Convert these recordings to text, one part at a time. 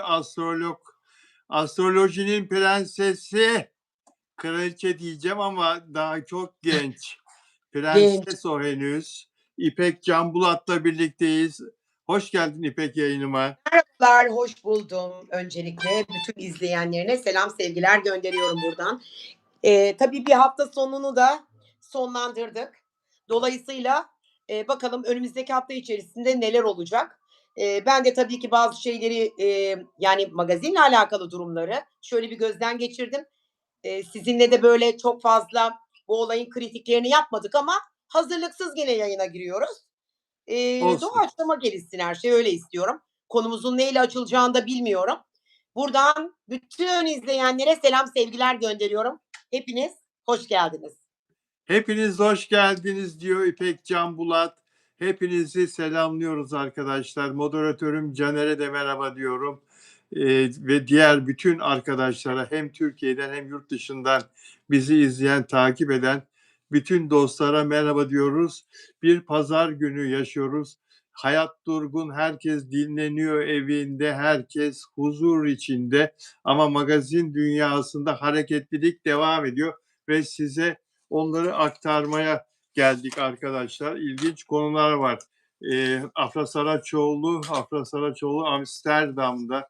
astrolog, astrolojinin prensesi, kraliçe diyeceğim ama daha çok genç. Genç. Prenses o henüz. İpek Canbulat'la birlikteyiz. Hoş geldin İpek yayınıma. Merhabalar, hoş buldum. Öncelikle bütün izleyenlerine selam, sevgiler gönderiyorum buradan. Tabii bir hafta sonunu da sonlandırdık. Dolayısıyla bakalım önümüzdeki hafta içerisinde neler olacak? Ben de tabii ki bazı şeyleri, yani magazinle alakalı durumları şöyle bir gözden geçirdim. Sizinle de böyle çok fazla bu olayın kritiklerini yapmadık ama hazırlıksız gene yayına giriyoruz. Olsun. Doğaçlama gelişsin her şey, öyle istiyorum. Konumuzun neyle açılacağını da bilmiyorum. Buradan bütün izleyenlere selam, sevgiler gönderiyorum. Hepiniz hoş geldiniz. Hepiniz hoş geldiniz diyor İpek Canbulat. Hepinizi selamlıyoruz arkadaşlar. Moderatörüm Caner'e de merhaba diyorum. Ve diğer bütün arkadaşlara hem Türkiye'den hem yurt dışından bizi izleyen, takip eden bütün dostlara merhaba diyoruz. Bir pazar günü yaşıyoruz. Hayat durgun, herkes dinleniyor evinde, herkes huzur içinde. Ama magazin dünyasında hareketlilik devam ediyor ve size onları aktarmaya geldik arkadaşlar. İlginç konular var. Afra Saraçoğlu Amsterdam'da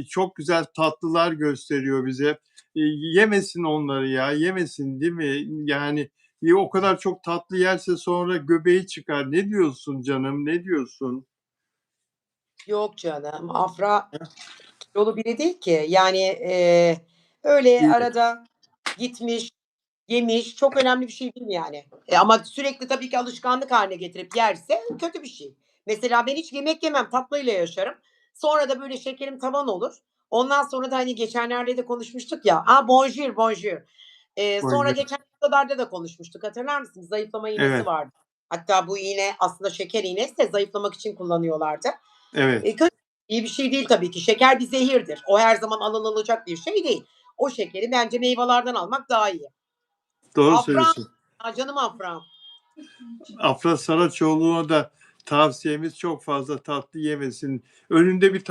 çok güzel tatlılar gösteriyor bize. Yemesin onları ya, yemesin değil mi? Yani o kadar çok tatlı yerse sonra göbeği çıkar. Ne diyorsun canım, ne diyorsun? Yok canım, Afra yolu biri değil ki. Yani öyle İyi. arada gitmiş, yemiş, çok önemli bir şey değil yani. Ama sürekli tabii ki alışkanlık haline getirip yerse kötü bir şey. Mesela ben hiç yemek yemem, tatlıyla yaşarım. Sonra da böyle şekerim tavan olur. Ondan sonra da hani geçenlerde de konuşmuştuk ya. Bonjour, bonjour. Sonra Bonjour. geçen haftalarda da konuşmuştuk. Hatırlar mısınız? Zayıflama iğnesi Evet, vardı. Hatta bu iğne aslında şeker iğnesi de zayıflamak için kullanıyorlardı. evet. Kötü, iyi bir şey değil tabii ki. Şeker bir zehirdir. O her zaman alınılacak bir şey değil. O şekeri bence meyvelerden almak daha iyi. Doğru Afra, söylüyorsun. canım Afra. Afra Saraçoğlu'na da tavsiyemiz çok fazla tatlı yemesin. Önünde bir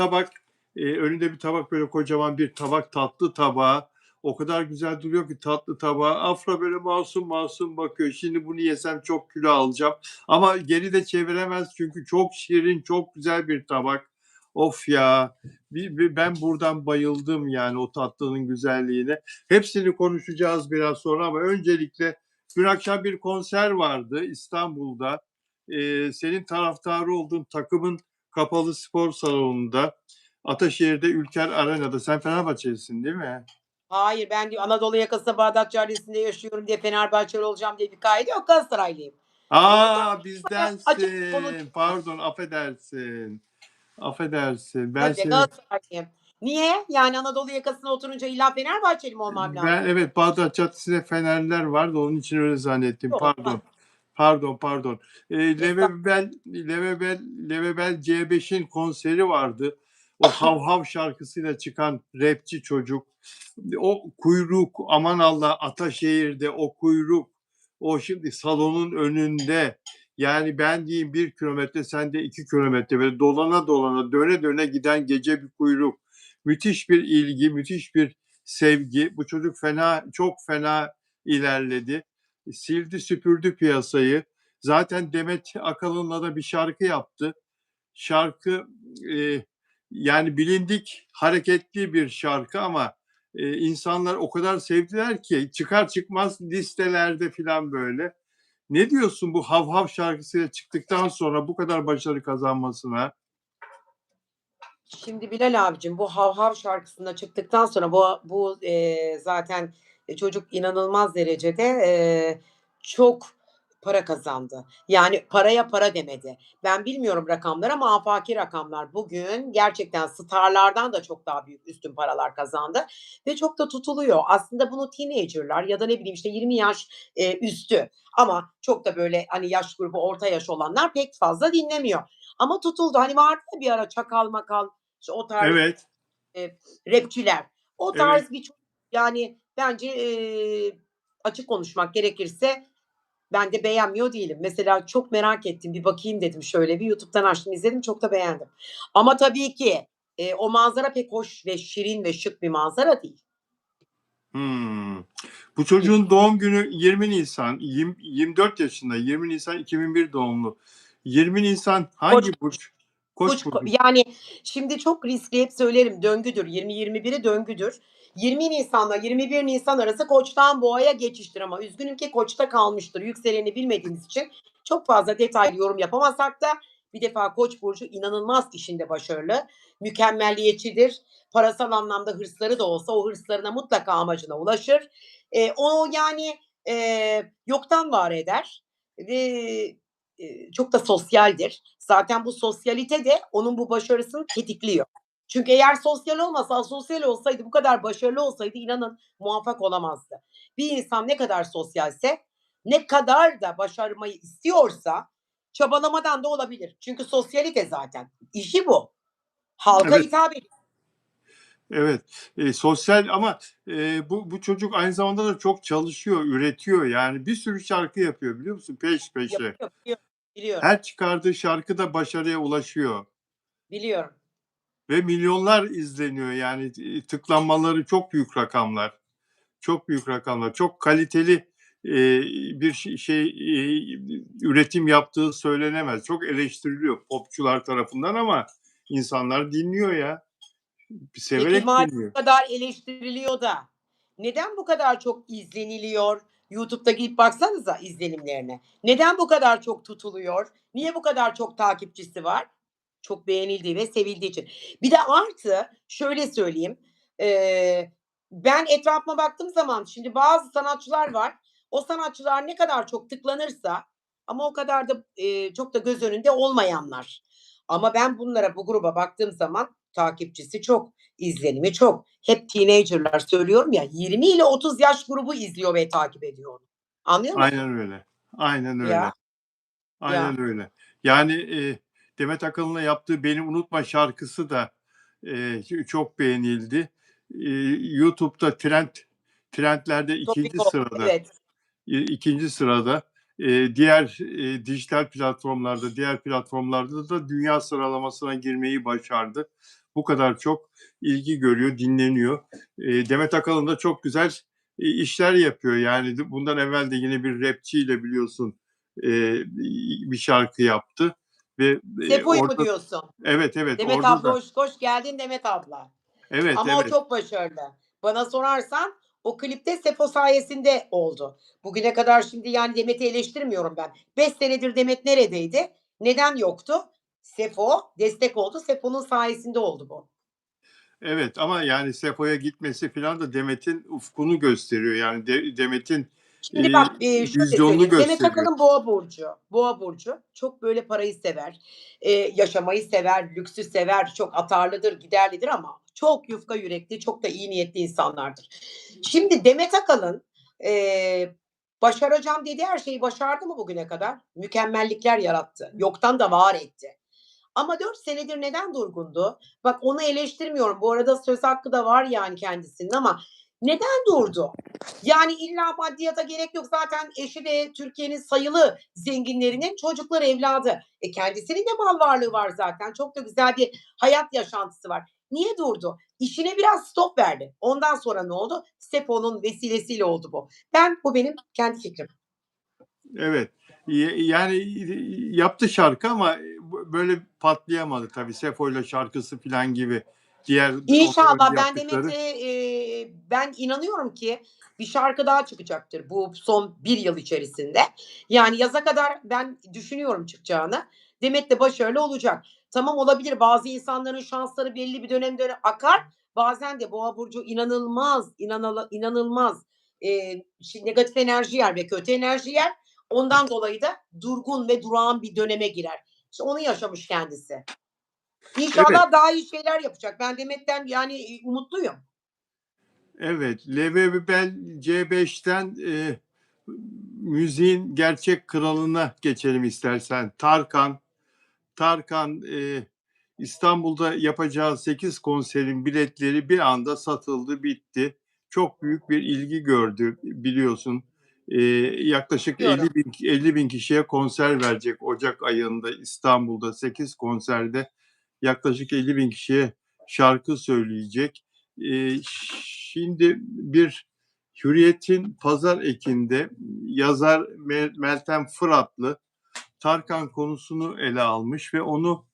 tabak böyle kocaman bir tabak tatlı tabağı. O kadar güzel duruyor ki tatlı tabağı. Afra böyle masum masum bakıyor. Şimdi bunu yesem çok kilo alacağım. Ama geri de çeviremez çünkü çok şirin, çok güzel bir tabak. Of ya. Ben buradan bayıldım yani o tatlının güzelliğine. Hepsini konuşacağız biraz sonra ama öncelikle dün akşam bir konser vardı İstanbul'da. Senin taraftarı olduğun takımın kapalı spor salonunda, Ataşehir'de Ülker Arena'da. Sen Fenerbahçelisin değil mi? Hayır, ben diyor Anadolu yakasında Bağdat Caddesi'nde yaşıyorum diye Fenerbahçeli olacağım diye bir kaide yok. Galatasaraylıyım. Onu açık konu Bizdensin. Pardon, affedersin. Affedersin. Ben tabii seni Galatasaraylıyım. Niye? Yani Anadolu yakasına oturunca illa Fenerbahçeli mi olmam ben lazım? evet Bağdat Caddesi'nde Fenerler vardı. Onun için öyle zannettim. Yok. Pardon. Pardon. Estağfurullah. Levebel C5'in konseri vardı. O Hav Hav şarkısıyla çıkan rapçi çocuk. O kuyruk, aman Allah, Ataşehir'de o kuyruk. O şimdi salonun önünde. Yani ben diyeyim 1 kilometre, sen de 2 kilometre. Böyle dolana dolana, döne döne giden gece bir kuyruk. Müthiş bir ilgi, müthiş bir sevgi. Bu çocuk çok fena ilerledi. Sildi süpürdü piyasayı. Zaten Demet Akalın'la da bir şarkı yaptı. Şarkı yani bilindik, hareketli bir şarkı ama insanlar o kadar sevdiler ki çıkar çıkmaz listelerde falan böyle. Ne diyorsun bu Hav Hav şarkısıyla çıktıktan sonra bu kadar başarı kazanmasına? Şimdi Bilal abicim, bu Hav Hav şarkısında çıktıktan sonra bu zaten çocuk inanılmaz derecede çok para kazandı. Yani paraya para demedi. Ben bilmiyorum rakamlar ama afaki rakamlar. Bugün gerçekten starlardan da çok daha büyük üstün paralar kazandı ve çok da tutuluyor. Aslında bunu teenager'lar ya da ne bileyim işte 20 yaş üstü ama çok da böyle hani yaş grubu orta yaş olanlar pek fazla dinlemiyor. Ama tutuldu. Hani vardı ya bir ara Çakal Makal, işte o tarz, Evet, rapçiler. O evet. tarz bir yani bence, açık konuşmak gerekirse ben de beğenmiyor değilim. Mesela çok merak ettim, bir bakayım dedim şöyle bir YouTube'dan açtım, izledim, çok da beğendim. Ama tabii ki, o manzara pek hoş ve şirin ve şık bir manzara değil. Hmm. Bu çocuğun doğum günü 20 Nisan, 24 yaşında, 20 Nisan 2001 doğumlu. 20 Nisan Koç hangi burç? Koç burcu. yani şimdi çok riskli, hep söylerim, döngüdür. 20-21'i döngüdür. 20 Nisan'la 21 Nisan arası Koç'tan Boğa'ya geçiştir ama üzgünüm ki Koç'ta kalmıştır. Yükseleni bilmediğimiz için çok fazla detaylı yorum yapamasak da bir defa Koç burcu inanılmaz işinde başarılı, mükemmelliyetçidir. Parasal anlamda hırsları da olsa o hırslarına mutlaka amacına ulaşır. O yani yoktan var eder ve çok da sosyaldir. Zaten bu sosyalite de onun bu başarısını tetikliyor. Çünkü eğer sosyal olmasa, asosyal olsaydı, bu kadar başarılı olsaydı inanın muvaffak olamazdı. Bir insan ne kadar sosyalse, ne kadar da başarmayı istiyorsa çabalamadan da olabilir. Çünkü sosyalite zaten. İşi bu. Halka Evet, hitap ediyor. evet. Sosyal ama bu çocuk aynı zamanda da çok çalışıyor, üretiyor. Yani bir sürü şarkı yapıyor biliyor musun? Peş peşe. Yapıyor, biliyorum. Biliyorum. Her çıkardığı şarkı da başarıya ulaşıyor. Biliyorum. Ve milyonlar izleniyor. Yani tıklanmaları çok büyük rakamlar. Çok büyük rakamlar. Çok kaliteli bir üretim yaptığı söylenemez. Çok eleştiriliyor popçular tarafından ama insanlar dinliyor ya. Peki Severek madem dinliyor. bu kadar eleştiriliyor da neden bu kadar çok izleniliyor? YouTube'da gidip baksanıza izlenimlerine. Neden bu kadar çok tutuluyor? Niye bu kadar çok takipçisi var? Çok beğenildiği ve sevildiği için. Bir de artı şöyle söyleyeyim, ben etrafıma baktığım zaman şimdi bazı sanatçılar var. O sanatçılar ne kadar çok tıklanırsa ama o kadar da, çok da göz önünde olmayanlar. Ama ben bunlara, bu gruba baktığım zaman takipçisi çok, izlenimi çok. Hep teenager'lar söylüyorum ya, 20 ile 30 yaş grubu izliyor ve takip ediyor onu. Anlıyor musun? Aynen öyle. Aynen Ya, öyle. Aynen ya. öyle. Yani Demet Akalın'la yaptığı Beni Unutma şarkısı da çok beğenildi. YouTube'da trendlerde Topik ikinci oldu. sırada. Evet. İkinci sırada. Diğer dijital platformlarda, diğer platformlarda da dünya sıralamasına girmeyi başardı. Bu kadar çok ilgi görüyor, dinleniyor. Demet Akalın da çok güzel işler yapıyor. Yani bundan evvel de yine bir rapçiyle biliyorsun e, bir şarkı yaptı ve Sefo'yu mu orada diyorsun? evet Demet orada abla da hoş geldin Demet abla. evet Ama o evet. çok başarılı. Bana sorarsan o klipte Sefo sayesinde oldu. Bugüne kadar şimdi yani Demet'i eleştirmiyorum ben. 5 senedir Demet neredeydi? Neden yoktu? Sefo destek oldu. Sefo'nun sayesinde oldu bu. Evet ama yani Sefo'ya gitmesi falan da Demet'in ufkunu gösteriyor. Yani Demet'in e, Şimdi bak, şöyle vizyonunu söyleyeyim. Demet gösteriyor. Akalın Boğa burcu. Boğa burcu. Çok böyle parayı sever. Yaşamayı sever, lüksü sever. Çok atarlıdır, giderlidir ama çok yufka yürekli, çok da iyi niyetli insanlardır. Şimdi Demet Akalın, başaracağım dediği her şeyi başardı mı bugüne kadar? Mükemmellikler yarattı. Yoktan da var etti. Ama 4 senedir neden durgundu? Bak onu eleştirmiyorum. Bu arada söz hakkı da var yani kendisinin ama neden durdu? Yani illa maddiyata gerek yok. Zaten eşi de Türkiye'nin sayılı zenginlerinin çocukları, evladı. Kendisinin de mal varlığı var zaten. Çok da güzel bir hayat yaşantısı var. Niye durdu? İşine biraz stop verdi. Ondan sonra ne oldu? Sefo'nun vesilesiyle oldu bu. Bu benim kendi fikrim. Evet. Yani yaptı şarkı ama böyle patlayamadı tabii. Sefo'yla şarkısı falan gibi diğer ondan önce İnşallah ben yaptıkları. Demet'e, ben inanıyorum ki bir şarkı daha çıkacaktır bu son 1 yıl içerisinde. Yani yaza kadar ben düşünüyorum çıkacağını. Demet de başarılı olacak. Tamam olabilir bazı insanların şansları belli bir dönemde akar. Bazen de Boğa burcu inanılmaz, negatif enerji yer ve kötü enerji yer. Ondan dolayı da durgun ve durağan bir döneme girer. İşte onu yaşamış kendisi. Evet. İnşallah daha iyi şeyler yapacak. Ben Demet'ten yani umutluyum. Evet. Lev Bel C5'ten müziğin gerçek kralına geçelim istersen. Tarkan İstanbul'da yapacağı 8 konserin biletleri bir anda satıldı, bitti. Çok büyük bir ilgi gördü biliyorsun. Yaklaşık Biliyorum. 50 bin kişiye konser verecek Ocak ayında İstanbul'da 8 konserde yaklaşık 50 bin kişiye şarkı söyleyecek. Şimdi bir Hürriyet'in Pazar Ekinde yazar Meltem Fıratlı Tarkan konusunu ele almış ve onu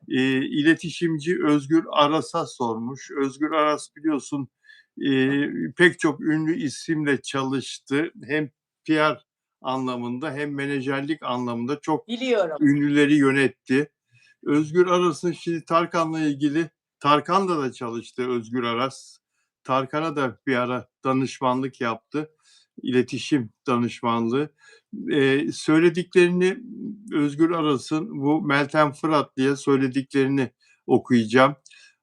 iletişimci Özgür Aras'a sormuş. Özgür Aras biliyorsun pek çok ünlü isimle çalıştı. Hem PR anlamında hem menajerlik anlamında çok Biliyorum. ünlüleri yönetti. Özgür Aras'ın şimdi Tarkan'la ilgili, Tarkan'la da çalıştı Özgür Aras. Tarkan'a da bir ara danışmanlık yaptı. İletişim danışmanlığı. Söylediklerini Özgür Aras'ın bu Meltem Fıratlı'ya söylediklerini okuyacağım.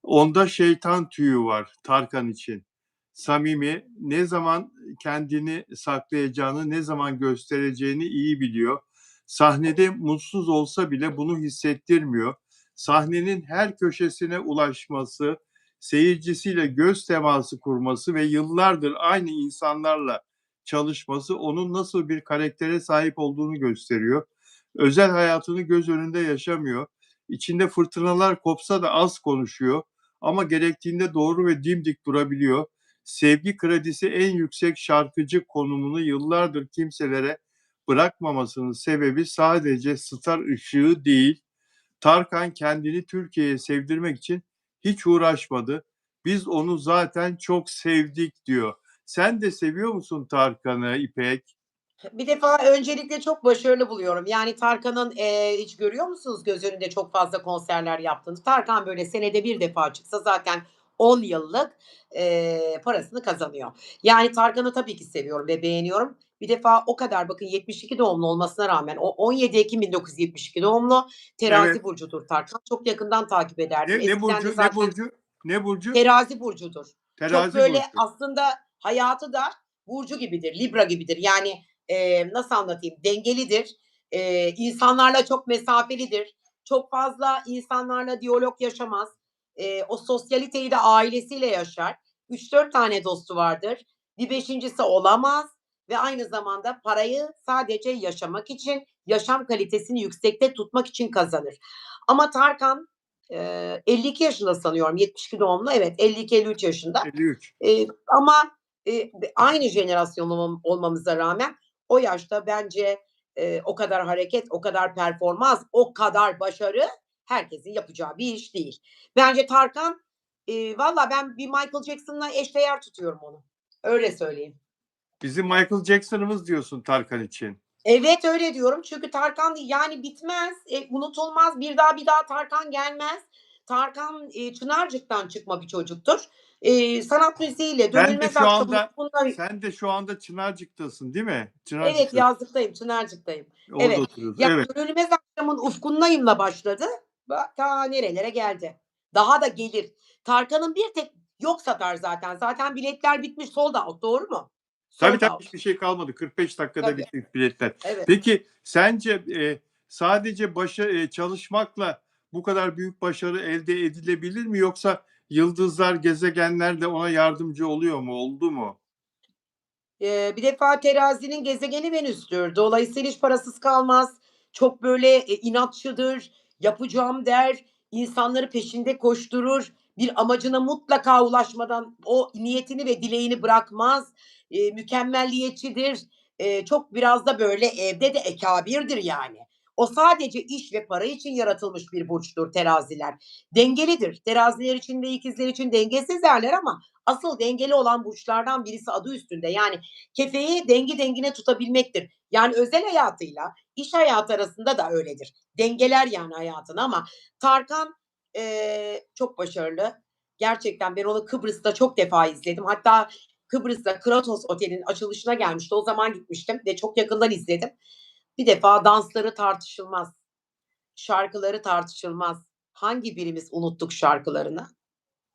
Onda şeytan tüyü var Tarkan için. Samimi, ne zaman kendini saklayacağını, ne zaman göstereceğini iyi biliyor. Sahnede mutsuz olsa bile bunu hissettirmiyor. Sahnenin her köşesine ulaşması, seyircisiyle göz teması kurması ve yıllardır aynı insanlarla çalışması onun nasıl bir karaktere sahip olduğunu gösteriyor. Özel hayatını göz önünde yaşamıyor. İçinde fırtınalar kopsa da az konuşuyor ama gerektiğinde doğru ve dimdik durabiliyor. Sevgi kredisi en yüksek şarkıcı konumunu yıllardır kimselere bırakmamasının sebebi sadece star ışığı değil. Tarkan kendini Türkiye'ye sevdirmek için hiç uğraşmadı. Biz onu zaten çok sevdik diyor. Sen de seviyor musun Tarkan'ı İpek? Bir defa öncelikle çok başarılı buluyorum. Yani Tarkan'ın, hiç görüyor musunuz göz önünde çok fazla konserler yaptığını? Tarkan böyle senede bir defa çıksa zaten 10 yıllık, parasını kazanıyor. Yani Tarkan'ı tabii ki seviyorum ve beğeniyorum. Bir defa o kadar bakın 72 doğumlu olmasına rağmen o 17 Ekim 1972 doğumlu. Evet. Terazi burcudur Tarkan. Çok yakından takip ederdim. Ne Eskiden de burcu? Ne zaten burcu? Ne burcu? Terazi burcudur. Çok Terazi böyle burcu. aslında hayatı da burcu gibidir, Libra gibidir. Yani, nasıl anlatayım, dengelidir. İnsanlarla çok mesafelidir. Çok fazla insanlarla diyalog yaşamaz. O sosyaliteyi de ailesiyle yaşar. 3-4 tane dostu vardır. Bir beşincisi olamaz ve aynı zamanda parayı sadece yaşamak için, yaşam kalitesini yüksekte tutmak için kazanır. Ama Tarkan 52 yaşında sanıyorum, 72 doğumlu. Evet, 52-53 yaşında. 53. Ama, aynı jenerasyon olmamıza rağmen o yaşta bence, o kadar hareket, o kadar performans, o kadar başarı herkesin yapacağı bir iş değil. Bence Tarkan, valla ben bir Michael Jackson'la eşdeğer tutuyorum onu. Öyle söyleyeyim. Bizim Michael Jackson'ımız diyorsun Tarkan için. Evet, öyle diyorum. Çünkü Tarkan yani bitmez, unutulmaz. Bir daha Tarkan gelmez. Tarkan, Çınarcık'tan çıkma bir çocuktur. Sanat müziğiyle Sen de Dönülmez şu Akşam'ın anda ufkunda. sen de şu anda Çınarcık'tasın, değil mi? Evet, Çınarcık'ta. yazlıktayım, Çınarcık'tayım. Orada Evet. oturuyoruz. Ya, Evet. Dönülmez Akşam'ın ufkundayımla başladı. Bak ta nerelere geldi. Daha da gelir. Tarkan'ın bir tek yok satar zaten. Zaten biletler bitmiş, sold out, doğru mu? Tabii Sold tabii out. hiçbir şey kalmadı. 45 dakikada Tabii, bitti biletler. evet. Peki sence sadece çalışmakla bu kadar büyük başarı elde edilebilir mi yoksa yıldızlar, gezegenler de ona yardımcı oluyor mu? Oldu mu? Bir defa terazinin gezegeni Venüs'tür. Dolayısıyla hiç parasız kalmaz. Çok böyle, inatçıdır, yapacağım der, insanları peşinde koşturur, bir amacına mutlaka ulaşmadan o niyetini ve dileğini bırakmaz, mükemmelliyetçidir. Çok biraz da böyle evde de ekabirdir yani. O sadece iş ve para için yaratılmış bir burçtur teraziler. Dengelidir. Teraziler için ve ikizler için dengesiz derler ama asıl dengeli olan burçlardan birisi adı üstünde. Yani kefeyi dengi dengine tutabilmektir. Yani özel hayatıyla iş hayatı arasında da öyledir. Dengeler yani hayatını ama Tarkan, çok başarılı. Gerçekten ben onu Kıbrıs'ta çok defa izledim. Hatta Kıbrıs'ta Kratos Otel'in açılışına gelmişti. O zaman gitmiştim ve çok yakından izledim. Bir defa dansları tartışılmaz, şarkıları tartışılmaz. Hangi birimiz unuttuk şarkılarını?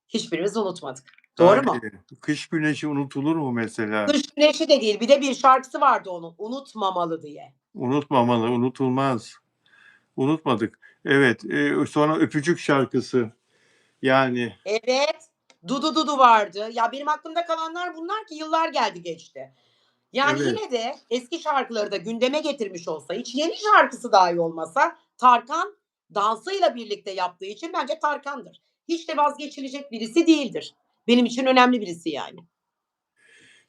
Hiçbirimiz unutmadık. Doğru mu? Tabii. Kış güneşi unutulur mu mesela? Kış Güneşi de değil. Bir de bir şarkısı vardı onun, Unutmamalı diye. Unutmamalı, unutulmaz. Unutmadık. Evet, sonra Öpücük şarkısı. Yani Evet. Dudu Dudu vardı. Ya benim aklımda kalanlar bunlar ki yıllar geldi geçti. Yani evet. yine de eski şarkıları da gündeme getirmiş olsa, hiç yeni şarkısı dahi olmasa Tarkan dansıyla birlikte yaptığı için bence Tarkan'dır. hiç de vazgeçilecek birisi değildir. Benim için önemli birisi yani.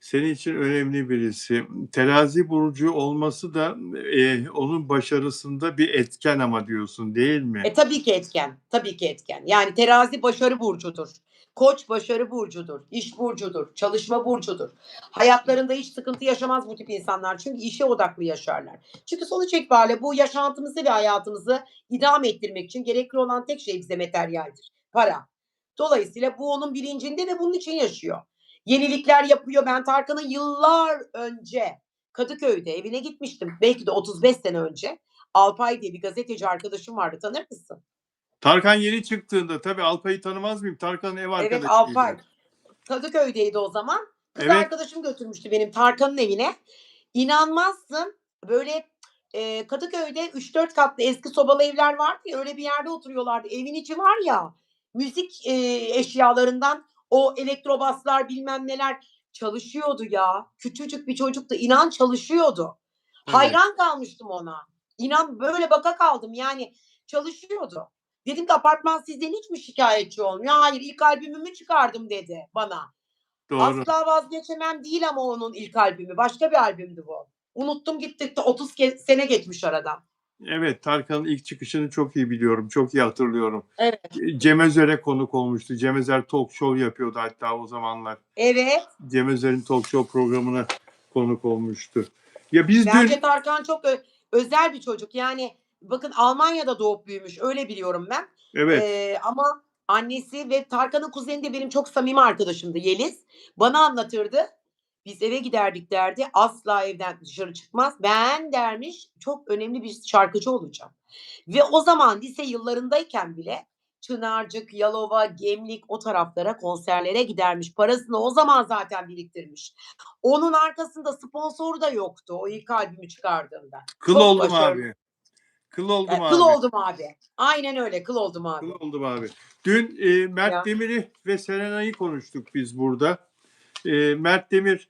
Senin için önemli birisi. Terazi burcu olması da, onun başarısında bir etken ama diyorsun, değil mi? Tabii ki etken, tabii ki etken. Yani terazi başarı burcudur. Koç başarı burcudur, iş burcudur, çalışma burcudur. Hayatlarında hiç sıkıntı yaşamaz bu tip insanlar. Çünkü işe odaklı yaşarlar. Çünkü sonuç itibariyle bu yaşantımızı ve hayatımızı idame ettirmek için gerekli olan tek şey bize materyaldir. Para. Dolayısıyla bu onun bilincinde ve bunun için yaşıyor. Yenilikler yapıyor. Ben Tarkan'ın yıllar önce Kadıköy'de evine gitmiştim. Belki de 35 sene önce. Alpay diye bir gazeteci arkadaşım vardı. Tanır mısın? Tarkan yeni çıktığında tabii Alpay'ı tanımaz mıyım? Tarkan'ın ev Evet, Alpay. arkadaşıydı. Kadıköy'deydi o zaman. Kız Evet, arkadaşım götürmüştü benim Tarkan'ın evine. İnanmazsın, böyle, Kadıköy'de 3-4 katlı eski sobalı evler vardı ya, öyle bir yerde oturuyorlardı. Evin içi var ya, müzik, eşyalarından o elektrobaslar bilmem neler çalışıyordu ya. Küçücük bir çocuktu, inan çalışıyordu. evet, Hayran kalmıştım ona. İnan böyle baka kaldım yani çalışıyordu. Dedim ki apartman sizden hiç mi şikâyetçi olmuyor? Hayır, ilk albümümü çıkardım dedi bana. doğru. Asla vazgeçemem değil ama onun ilk albümü. Başka bir albümdü bu. Unuttum gitti. 30 sene geçmiş aradan. Evet, Tarkan'ın ilk çıkışını çok iyi biliyorum, çok iyi hatırlıyorum. Evet. Cem Özer'e konuk olmuştu. Cem Özer talk show yapıyordu hatta o zamanlar. Evet. Cem Özer'in talk show programına konuk olmuştu. Ya biz dün Bence Tarkan çok özel bir çocuk. Yani bakın Almanya'da doğup büyümüş. Öyle biliyorum ben. evet, Ama annesi ve Tarkan'ın kuzeni de benim çok samimi arkadaşımdı Yeliz. Bana anlatırdı. Biz eve giderdik derdi. Asla evden dışarı çıkmaz. Ben dermiş çok önemli bir şarkıcı olacağım. Ve o zaman lise yıllarındayken bile Çınarcık, Yalova, Gemlik o taraflara konserlere gidermiş. Parasını o zaman zaten biriktirmiş. Onun arkasında sponsoru da yoktu o ilk albümü çıkardığında. kıl Çok oldum başarılı. abi. Kıl oldum Kıl abi. oldum abi. Aynen öyle, kıl oldum Kıl abi. oldum abi. Dün Mert Ya. Demir'i ve Serenay'ı konuştuk biz burada. Mert Demir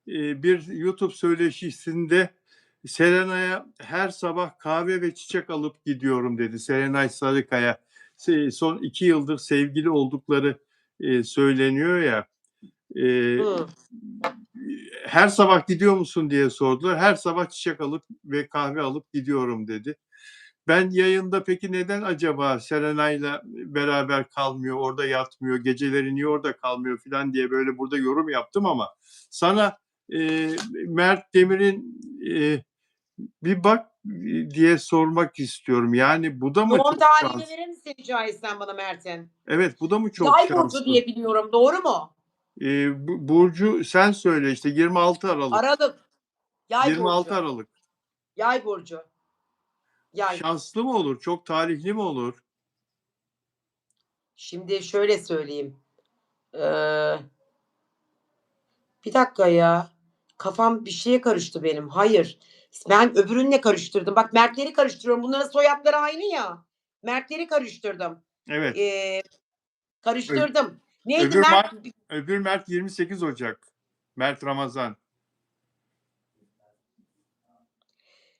bir YouTube söyleşisinde Serenay'a her sabah kahve ve çiçek alıp gidiyorum dedi. Serenay Sarıkaya. Son 2 yıldır sevgili oldukları söyleniyor ya. E, Hı. Her sabah gidiyor musun diye sordular. Her sabah çiçek alıp ve kahve alıp gidiyorum dedi. Ben yayında peki neden acaba Serenay'la beraber kalmıyor, orada yatmıyor, geceleri niye orada kalmıyor falan diye böyle burada yorum yaptım ama sana Mert Demir'in bir bak diye sormak istiyorum. Yani bu da mı Doğum çok tarihini şans? verir misin rica etsem bana Mert'in? Evet, bu da mı çok Yay burcu şanslı? diye biliyorum. Doğru mu? Burcu sen söyle işte 26 Aralık. Aralık. Yay 26 burcu. Aralık. Yay burcu. Yay. Şanslı mı olur? Çok talihli mi olur? Şimdi şöyle söyleyeyim. Eee, bir dakika ya. Kafam bir şeye karıştı benim. Hayır. Ben öbürünle karıştırdım. Bak Mert'leri karıştırıyorum. Bunların soyadları aynı ya. Mert'leri karıştırdım. Evet. Eee, Ö- karıştırdım. Neydi öbür Mert? Mert, öbür Mert 28 Ocak. Mert Ramazan.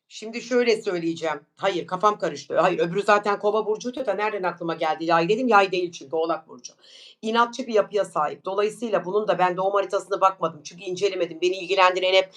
Şimdi şöyle söyleyeceğim. Hayır, kafam karıştı. Hayır, öbürü zaten Kova burcuydu da nereden aklıma geldi Yay dedim. Yay değil çünkü Oğlak burcu. İnatçı bir yapıya sahip. Dolayısıyla bunun da ben doğum haritasına bakmadım. Çünkü incelemedim. Beni ilgilendiren hep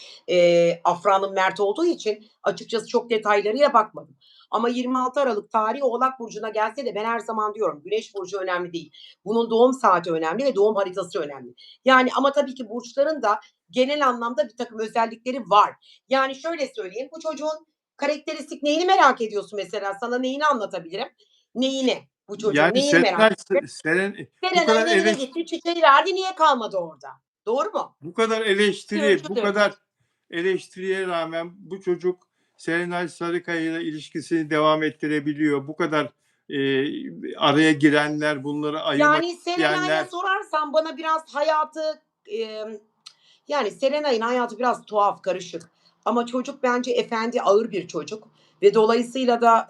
Afra'nın Mert olduğu için açıkçası çok detaylarıyla bakmadım. Ama 26 Aralık tarihi Oğlak burcuna gelse de ben her zaman diyorum Güneş burcu önemli değil. Bunun doğum saati önemli ve doğum haritası önemli. Yani ama tabii ki burçların da genel anlamda bir takım özellikleri var. Yani şöyle söyleyeyim. Bu çocuğun karakteristik neyini merak ediyorsun mesela? Sana neyini anlatabilirim? Neyini? Bu çocuğun Yani neyini merak ediyorum? Bu kadar Serenay'ın evine gitti, çiçeği verdi, niye kalmadı orada? Doğru mu? bu Ölçülü. kadar eleştiriye rağmen bu çocuk Serenay Sarıkaya ile ilişkisini devam ettirebiliyor. Bu kadar araya girenler, bunları ayırmak Yani Serenay'a isteyenler. sorarsan bana biraz hayatı, yani Serenay'ın hayatı biraz tuhaf, karışık. Ama çocuk bence efendi, ağır bir çocuk ve dolayısıyla da,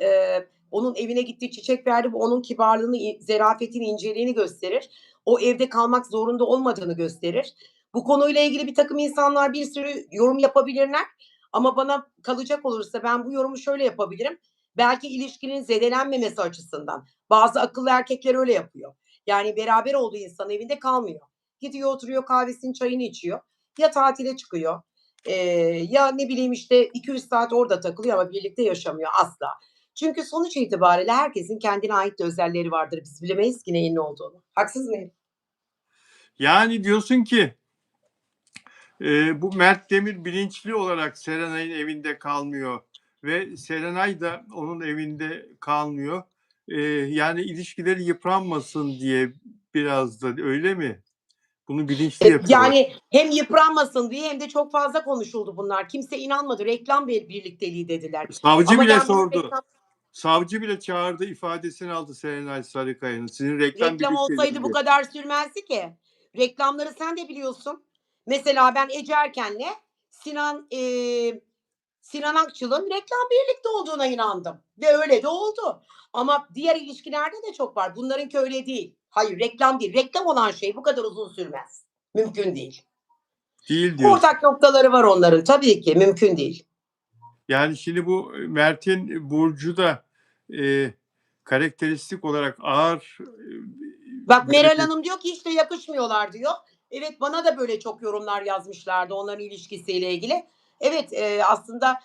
onun evine gitti, çiçek verdi. Bu onun kibarlığını, zarafetini, inceliğini gösterir. O evde kalmak zorunda olmadığını gösterir. Bu konuyla ilgili birtakım insanlar bir sürü yorum yapabilirler ama bana kalacak olursa ben bu yorumu şöyle yapabilirim. Belki ilişkinin zedelenmemesi açısından. Bazı akıllı erkekler öyle yapıyor. Yani beraber olduğu insan evinde kalmıyor. Gidiyor oturuyor kahvesini çayını içiyor. Ya tatile çıkıyor. Ya ne bileyim işte 2-3 saat orada takılıyor ama birlikte yaşamıyor asla. Çünkü sonuç itibariyle herkesin kendine ait de özellikleri vardır. Biz bilemeyiz ki neyin ne olduğunu. Haksız mıyım? Yani diyorsun ki bu Mert Demir bilinçli olarak Serenay'ın evinde kalmıyor ve Serenay da onun evinde kalmıyor. Yani ilişkileri yıpranmasın diye biraz da öyle mi? Bunu bilinçli yapıyorlar. Yani hem yıpranmasın diye hem de çok fazla konuşuldu bunlar. Kimse inanmadı. Reklam birlikteliği dediler. Savcı Ama bile ben bunun sordu. Savcı bile çağırdı, ifadesini aldı Serenay Sarıkaya'nın. Sizin reklam reklam olsaydı bu birlikteliği. kadar sürmezdi ki. Reklamları sen de biliyorsun. Mesela ben Ece Erken'le Sinan Sinan Akçıl'ın reklam birlikte olduğuna inandım ve öyle de oldu. Ama diğer ilişkilerde de çok var. Bunlarınki öyle değil. Hayır, reklam değil. Reklam olan şey bu kadar uzun sürmez. Mümkün değil. Değil diyorsun. Ortak noktaları var onların. Tabii ki mümkün değil. Yani şimdi bu Mert'in burcu da karakteristik olarak ağır Bak böyle Meral bir Hanım diyor ki hiç de yakışmıyorlar diyor. Evet bana da böyle çok yorumlar yazmışlardı onların ilişkisiyle ilgili. Evet aslında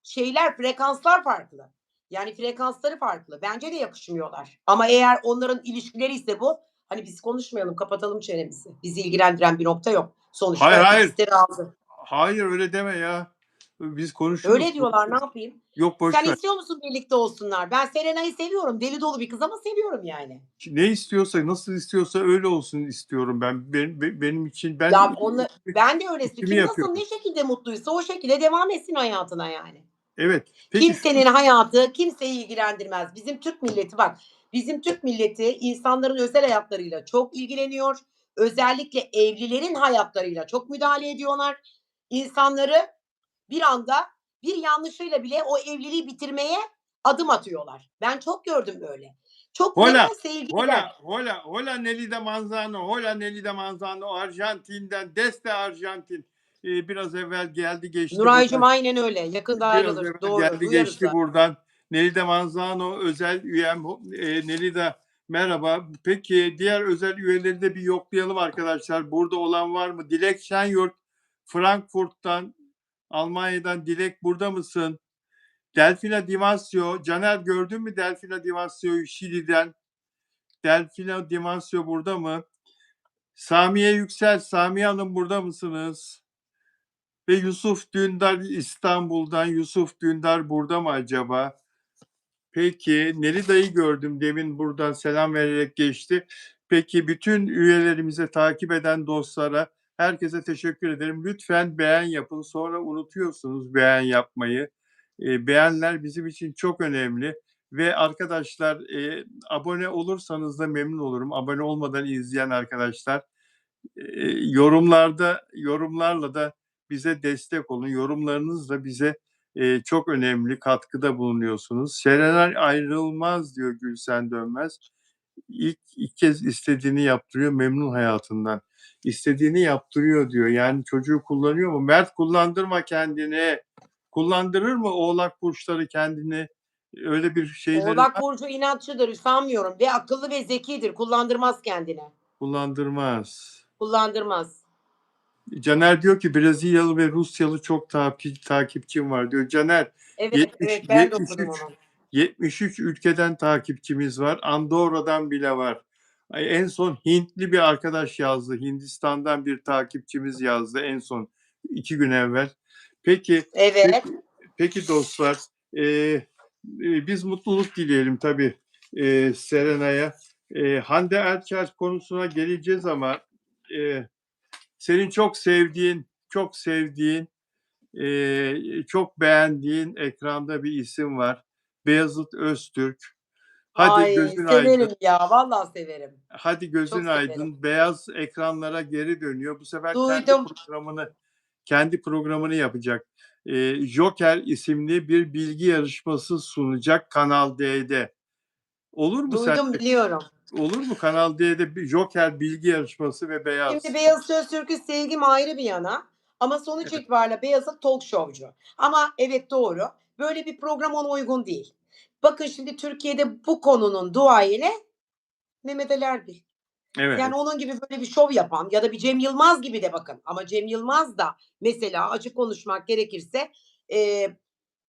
şeyler frekanslar farklı. Yani frekansları farklı. Bence de yakışmıyorlar. Ama eğer onların ilişkileri ise bu hani biz konuşmayalım kapatalım çenemizi. Bizi ilgilendiren bir nokta yok. hayır Sonuçta hayır ikisi de razı. hayır öyle deme ya. Biz konuşuruz. Öyle diyorlar ne yapayım? Yok boş Sen ver. istiyor musun birlikte olsunlar? Ben Serenay'ı seviyorum. Deli dolu bir kız ama seviyorum yani. Ne istiyorsa, nasıl istiyorsa öyle olsun istiyorum ben. Benim için ben Ya onu ben de öyle istiyorum. işimi Kim nasıl yapıyorum. ne şekilde mutluysa o şekilde devam etsin hayatına yani. Evet. Peki Kimsenin hayatı kimseyi ilgilendirmez. Bizim Türk milleti bak, bizim Türk milleti insanların özel hayatlarıyla çok ilgileniyor. Özellikle evlilerin hayatlarıyla çok müdahale ediyorlar. İnsanları bir anda bir yanlışıyla bile o evliliği bitirmeye adım atıyorlar. Ben çok gördüm böyle. Çok hola, nedense ilgililer. hola Nelly Manzano, hola Nelly Manzano Arjantin'den, Deste Arjantin. Biraz evvel geldi geçti Nuraycığım buradan. aynen öyle. Yakında Biraz ayrılır. evvel Doğru. geldi Duyarız geçti da. buradan. Nelly Manzano özel üyem. Nelly merhaba. Peki diğer özel üyeleri de bir yoklayalım arkadaşlar. Burada olan var mı? Dilek Şenyurt, Frankfurt'tan, Almanya'dan. Dilek burada mısın? Delfina Dimasio. Caner gördün mü Delfina Dimasio'yu Şili'den? Delfina Dimasio burada mı? Samiye Yüksel. Samiye Hanım burada mısınız? Ve Yusuf Dündar İstanbul'dan. Yusuf Dündar burada mı acaba? Peki Neri dayı gördüm demin buradan selam vererek geçti. Peki bütün üyelerimize takip eden dostlara herkese teşekkür ederim. Lütfen beğen yapın. Sonra unutuyorsunuz beğen yapmayı. Beğenler bizim için çok önemli. Ve arkadaşlar abone olursanız da memnun olurum. Abone olmadan izleyen arkadaşlar yorumlarla da bize destek olun. Yorumlarınız da bize çok önemli katkıda bulunuyorsunuz. Serenay ayrılmaz diyor Gülsen Dönmez. İlk kez istediğini yaptırıyor memnun hayatından. İstediğini yaptırıyor diyor. Yani çocuğu kullanıyor mu? Mert kullandırma kendini. Kullandırır mı oğlak burçları kendini? Öyle bir şeyleri Oğlak var. burcu inatçıdır sanmıyorum ve akıllı ve zekidir. Kullandırmaz kendini. Kullandırmaz. Kullandırmaz. Caner diyor ki Brezilyalı ve Rusyalı çok takipçim var diyor. Caner Evet, 70, evet ben de okudum onu. 73 ülkeden takipçimiz var. Andorra'dan bile var. En son Hintli bir arkadaş yazdı. Hindistan'dan bir takipçimiz yazdı en son 2 gün evvel. Peki, Evet. peki dostlar, biz mutluluk dileyelim tabii Serenay'a. Hande Erçel konusuna geleceğiz ama senin çok sevdiğin, çok beğendiğin ekranda bir isim var. Beyazıt Öztürk. Hadi Ay gözün aydın. severim ya. Vallahi severim. Hadi gözün Çok severim. aydın. Beyaz ekranlara geri dönüyor. Bu sefer Duydum. kendi programını yapacak. Joker isimli bir bilgi yarışması sunacak Kanal D'de. Olur mu sence? Duydum biliyorum. Olur mu Kanal D'de bir Joker bilgi yarışması ve Beyaz? Şimdi Beyazıt Öztürk'ü sevgim ayrı bir yana. Ama sonuç Evet. itibariyle Beyazıt talk show'cu. Ama evet doğru. Böyle bir program ona uygun değil. Bakın şimdi Türkiye'de bu konunun duayeni Mehmet Ali Erbil. Evet. Yani onun gibi böyle bir şov yapan ya da bir Cem Yılmaz gibi de bakın. Ama Cem Yılmaz da mesela açık konuşmak gerekirse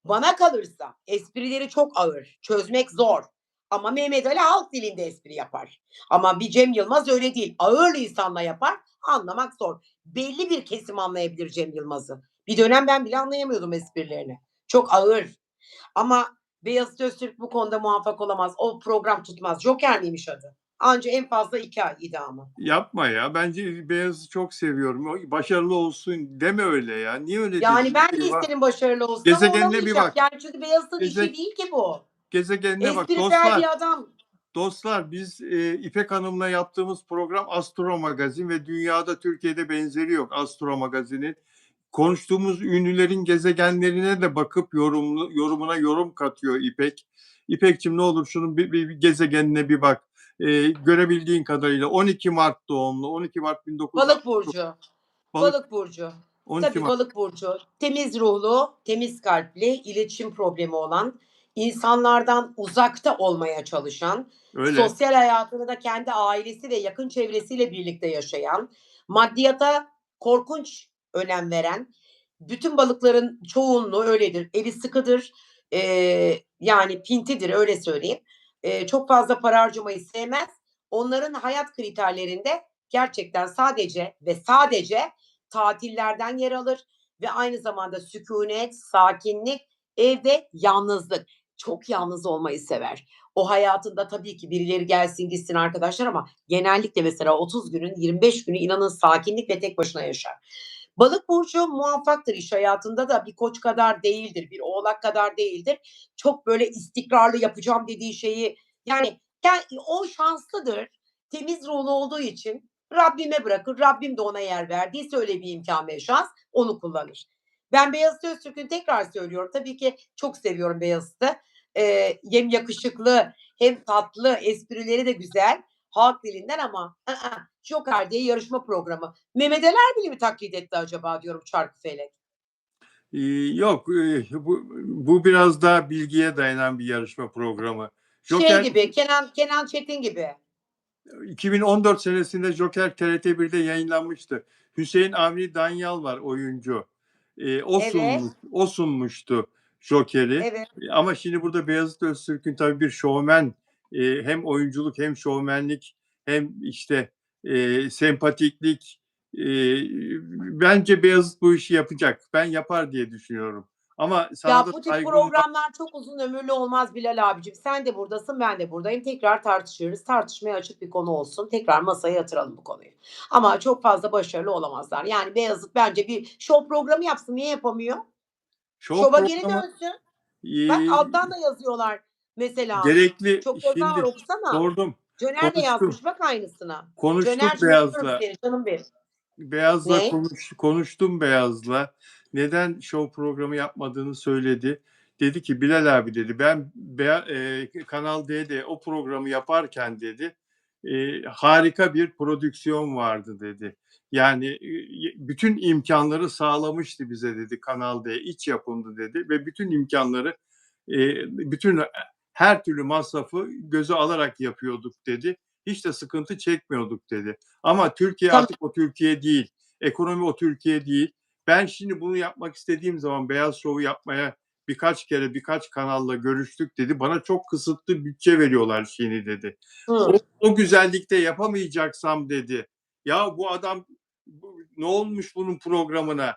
bana kalırsa esprileri çok ağır, çözmek zor. Ama Mehmet Ali halk dilinde espri yapar. Ama bir Cem Yılmaz öyle değil. Ağır lisanla yapar, anlamak zor. Belli bir kesim anlayabilir Cem Yılmaz'ı. Bir dönem ben bile anlayamıyordum esprilerini. Çok ağır. Ama Beyazıt Öztürk bu konuda muvaffak olamaz. O program tutmaz. Joker miymiş adı? Anca en fazla 2 ay idamı. Yapma ya. Bence Beyaz'ı çok seviyorum. O başarılı olsun deme öyle ya. Niye öyle Yani dedin? ben de Eyvah. isterim başarılı olsun ama Gezegenine bir olamayacak. bak. Yani çünkü Beyazıt'ın işi Geze, değil ki bu. gezegenine bak. Espritüel bir adam. Dostlar biz İpek Hanım'la yaptığımız program Astro Magazin ve dünyada Türkiye'de benzeri yok Astro Magazin'in. Konuştuğumuz ünlülerin gezegenlerine de bakıp yorumuna yorum katıyor İpek. İpek'cim ne olur şunun bir gezegenine bir bak. Görebildiğin kadarıyla 12 Mart doğumlu. 12 Mart Balık 1969. burcu. Balık Balık burcu. 12 Tabii Mart. balık burcu. Temiz ruhlu, temiz kalpli, iletişim problemi olan, insanlardan uzakta olmaya çalışan, Öyle. sosyal hayatını da kendi ailesi ve yakın çevresiyle birlikte yaşayan, maddiyata korkunç önem veren, bütün balıkların çoğunluğu öyledir. Eli sıkıdır, yani pintidir öyle söyleyeyim. Çok fazla para harcamayı sevmez. Onların hayat kriterlerinde gerçekten sadece ve sadece tatillerden yer alır ve aynı zamanda sükunet, sakinlik, evde yalnızlık. Çok yalnız olmayı sever. O hayatında tabii ki birileri gelsin gitsin arkadaşlar ama genellikle mesela 30 günün 25 günü inanın sakinlik ve tek başına yaşar. Balık burcu muvaffaktır iş hayatında da bir koç kadar değildir, bir oğlak kadar değildir. Çok böyle istikrarlı yapacağım dediği şeyi yani o şanslıdır. Temiz ruhlu olduğu için Rabbime bırakır. Rabbim de ona yer verdiyse öyle bir imkan ve şans onu kullanır. Ben Beyazıt Öztürk'ün tekrar söylüyorum. Tabii ki çok seviyorum Beyazıt'ı. Hem yakışıklı hem tatlı esprileri de güzel. Halk dilinden ama Joker diye yarışma programı. Mehmet Ali Erbil'i mi taklit etti acaba diyorum Çarkıfelek. Yok, bu biraz daha bilgiye dayanan bir yarışma programı. Şey Joker gibi Kenan Çetin gibi. 2014 senesinde Joker TRT1'de yayınlanmıştı. Hüseyin Avni Danyal var oyuncu. Evet, O sunmuştu Joker'i. evet. Ama şimdi burada Beyazıt Öztürk'ün tabii bir şovmen, hem oyunculuk hem şovmenlik hem işte sempatiklik. E, Bence Beyazıt bu işi yapacak. Ben yapar diye düşünüyorum. Ama sana Ya da bu tip saygım var. programlar çok uzun ömürlü olmaz Bilal abicim. Sen de buradasın, ben de buradayım. Tekrar tartışıyoruz. Tartışmaya açık bir konu olsun. Tekrar masaya yatıralım bu konuyu. Ama çok fazla başarılı olamazlar. Yani Beyazıt bence bir şov programı yapsın. Niye yapamıyor? Şov Şova geri programı dönsün. Bak e, alttan da yazıyorlar mesela. gerekli. Çok yazan var Şimdi okusana. sordum, Caner de konuştum. yazmış bak aynısına. Konuştum Caner'cim öpüyorum Beyaz'la. seni canım benim. Beyaz'la Ne? konuştum Beyaz'la. Neden show programı yapmadığını söyledi. Dedi ki Bilal abi dedi ben Kanal D'de o programı yaparken dedi harika bir prodüksiyon vardı dedi. Yani bütün imkanları sağlamıştı bize dedi Kanal D iç yapımdı dedi ve bütün imkanları bütün her türlü masrafı göze alarak yapıyorduk dedi. Hiç de sıkıntı çekmiyorduk dedi. Ama Türkiye Tamam. artık o Türkiye değil. Ekonomi o Türkiye değil. Ben şimdi bunu yapmak istediğim zaman Beyaz Şov'u yapmaya birkaç kere birkaç kanalla görüştük dedi. Bana çok kısıtlı bütçe veriyorlar şimdi dedi. Hı. O güzellikte yapamayacaksam dedi. Ya bu adam ne olmuş bunun programına?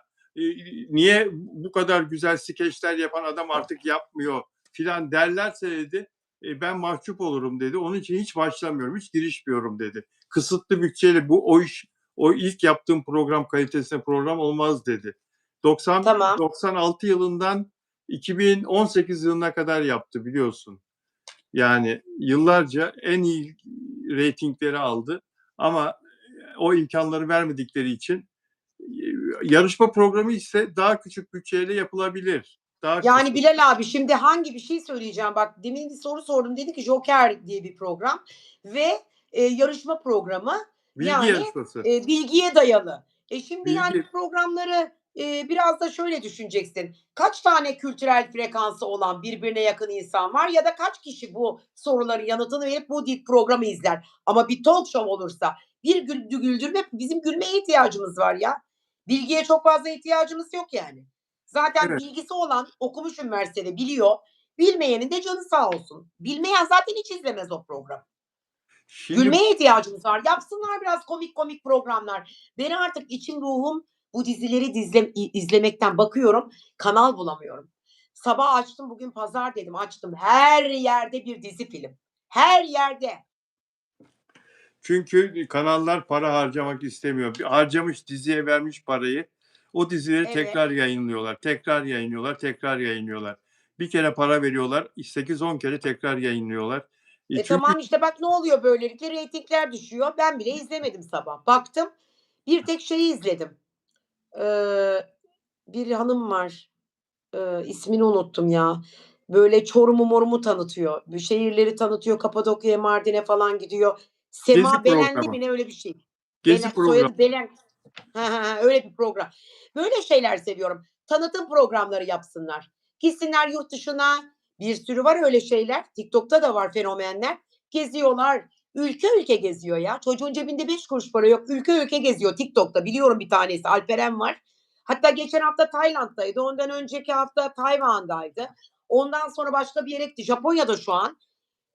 Niye bu kadar güzel skeçler yapan adam artık yapmıyor filan derlerse dedi ben mahcup olurum dedi. Onun için hiç başlamıyorum, hiç girişmiyorum dedi. Kısıtlı bütçeyle o ilk yaptığım program kalitesinde program olmaz dedi. Tamam. 96 yılından 2018 yılına kadar yaptı biliyorsun. Yani yıllarca en iyi reytingleri aldı ama o imkanları vermedikleri için yarışma programı ise daha küçük bütçeyle yapılabilir. Daha Yani kısa. Bilal abi şimdi hangi bir şey söyleyeceğim. Bak demin bir soru sordum. Dedi ki Joker diye bir program ve yarışma programı Bilgi yani yarışması. bilgiye dayalı. Şimdi yani Bilgi bu programları biraz da şöyle düşüneceksin. Kaç tane kültürel frekansı olan birbirine yakın insan var ya da kaç kişi bu soruların yanıtını verip bu programı izler? Ama bir talk show olursa bir güldürme bizim gülmeye ihtiyacımız var ya. Bilgiye çok fazla ihtiyacımız yok yani. Zaten Evet. bilgisi olan okumuş üniversitede biliyor. Bilmeyenin de canı sağ olsun. Bilmeyen zaten hiç izlemez o programı. Şimdi Gülmeye ihtiyacımız var. Yapsınlar biraz komik komik programlar. Beni artık içim ruhum bu dizileri izlemekten bakıyorum, kanal bulamıyorum. Sabah açtım, bugün pazar dedim, açtım. Her yerde bir dizi film. Her yerde. çünkü kanallar para harcamak istemiyor. Harcamış, diziye vermiş parayı. O dizileri Evet. tekrar yayınlıyorlar. Tekrar yayınlıyorlar, tekrar yayınlıyorlar. Bir kere para veriyorlar, 8-10 kere tekrar yayınlıyorlar. Çünkü Tamam işte bak ne oluyor böylelikle? Reytingler düşüyor. Ben bile izlemedim sabah. Baktım, bir tek şeyi izledim. Bir hanım var. İsmini unuttum ya. Böyle Çorum'u morum'u tanıtıyor. Bu şehirleri tanıtıyor. Kapadokya'ya, Mardin'e falan gidiyor. Gezi Sema Belenli programı. mi ne öyle bir şey. Gezi programı. Soyadı Belen. Öyle bir program. Böyle şeyler seviyorum. Tanıtım programları yapsınlar. Gitsinler yurt dışına. Bir sürü var öyle şeyler. TikTok'ta da var fenomenler. Geziyorlar. Ülke ülke geziyor ya. Çocuğun cebinde 5 kuruş para yok. Ülke ülke geziyor TikTok'ta. Biliyorum bir tanesi. Alperen var. Hatta geçen hafta Tayland'daydı. Ondan önceki hafta Tayvan'daydı. Ondan sonra başka bir yere gitti. Japonya'da şu an.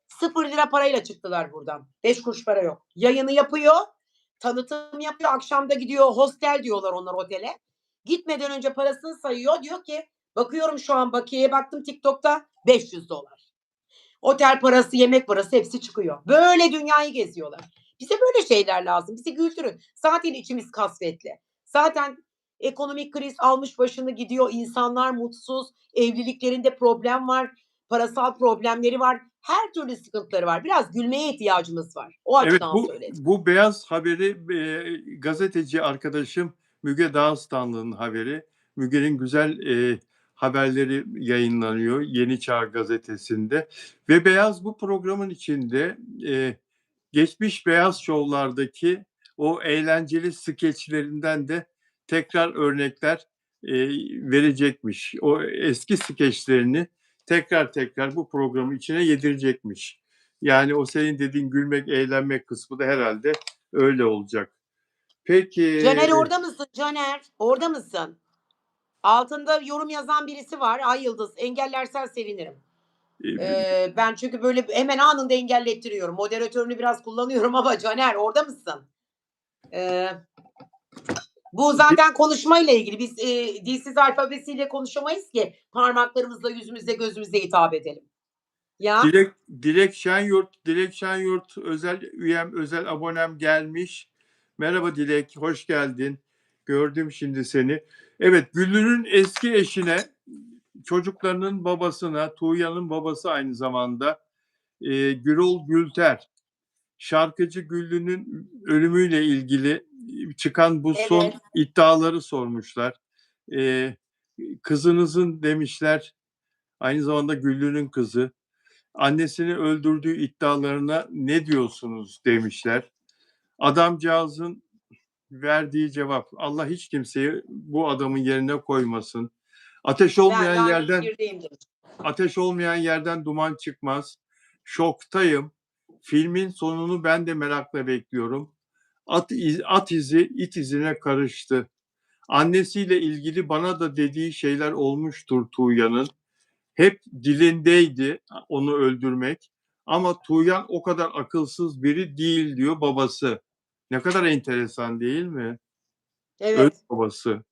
0 lira parayla çıktılar buradan. 5 kuruş para yok. Yayını yapıyor. Tanıtım yapıyor. Akşam da gidiyor. Hostel diyorlar onlar otele. Gitmeden önce parasını sayıyor. Diyor ki bakıyorum şu an bakiyeye baktım TikTok'ta $500. Otel parası, yemek parası hepsi çıkıyor. Böyle dünyayı geziyorlar. Bize böyle şeyler lazım. Bizi güldürün. Zaten içimiz kasvetli. Zaten ekonomik kriz almış başını gidiyor. İnsanlar mutsuz. Evliliklerinde problem var. Parasal problemleri var. Her türlü sıkıntıları var. Biraz gülmeye ihtiyacımız var. O Evet, açıdan bu söyledim. bu beyaz haberi gazeteci arkadaşım Müge Dağıstanlı'nın haberi. Müge'nin güzel haberleri yayınlanıyor Yeni Çağ gazetesinde ve Beyaz bu programın içinde geçmiş Beyaz Show'lardaki o eğlenceli skeçlerinden de tekrar örnekler verecekmiş. O eski skeçlerini tekrar bu programın içine yedirecekmiş. Yani o senin dediğin gülmek, eğlenmek kısmı da herhalde öyle olacak. Peki, Caner orada mısın Caner? Orada mısın? Altında yorum yazan birisi var. Ay Yıldız engellersen sevinirim. e, Ben çünkü böyle hemen anında engellettiriyorum. Moderatörünü biraz kullanıyorum ama Caner orada mısın? Eee, bu zaten konuşmayla ilgili. Biz dilsiz alfabesiyle konuşamayız ki parmaklarımızla yüzümüzle gözümüzle hitap edelim. Ya Dilek Şenyurt özel üyem, özel abonem gelmiş. Merhaba Dilek, hoş geldin. Gördüm şimdi seni. Evet, Güllü'nün eski eşine, çocuklarının babasına, Tuğya'nın babası aynı zamanda Gürol Gülter, şarkıcı Güllü'nün ölümüyle ilgili çıkan bu son evet. iddiaları sormuşlar. E, Kızınızın demişler, aynı zamanda Güllü'nün kızı. Annesini öldürdüğü iddialarına ne diyorsunuz demişler. Adamcağızın verdiği cevap, Allah hiç kimseyi bu adamın yerine koymasın. Ateş Ben olmayan de aynı yerden fikirdeyim demiş. ateş olmayan yerden duman çıkmaz. Şoktayım. Filmin sonunu ben de merakla bekliyorum. At izi it izine karıştı. Annesiyle ilgili bana da dediği şeyler olmuştur Tuğya'nın. Hep dilindeydi onu öldürmek. Ama Tuğyan o kadar akılsız biri değil diyor babası. Ne kadar enteresan değil mi? Öz Evet, babası.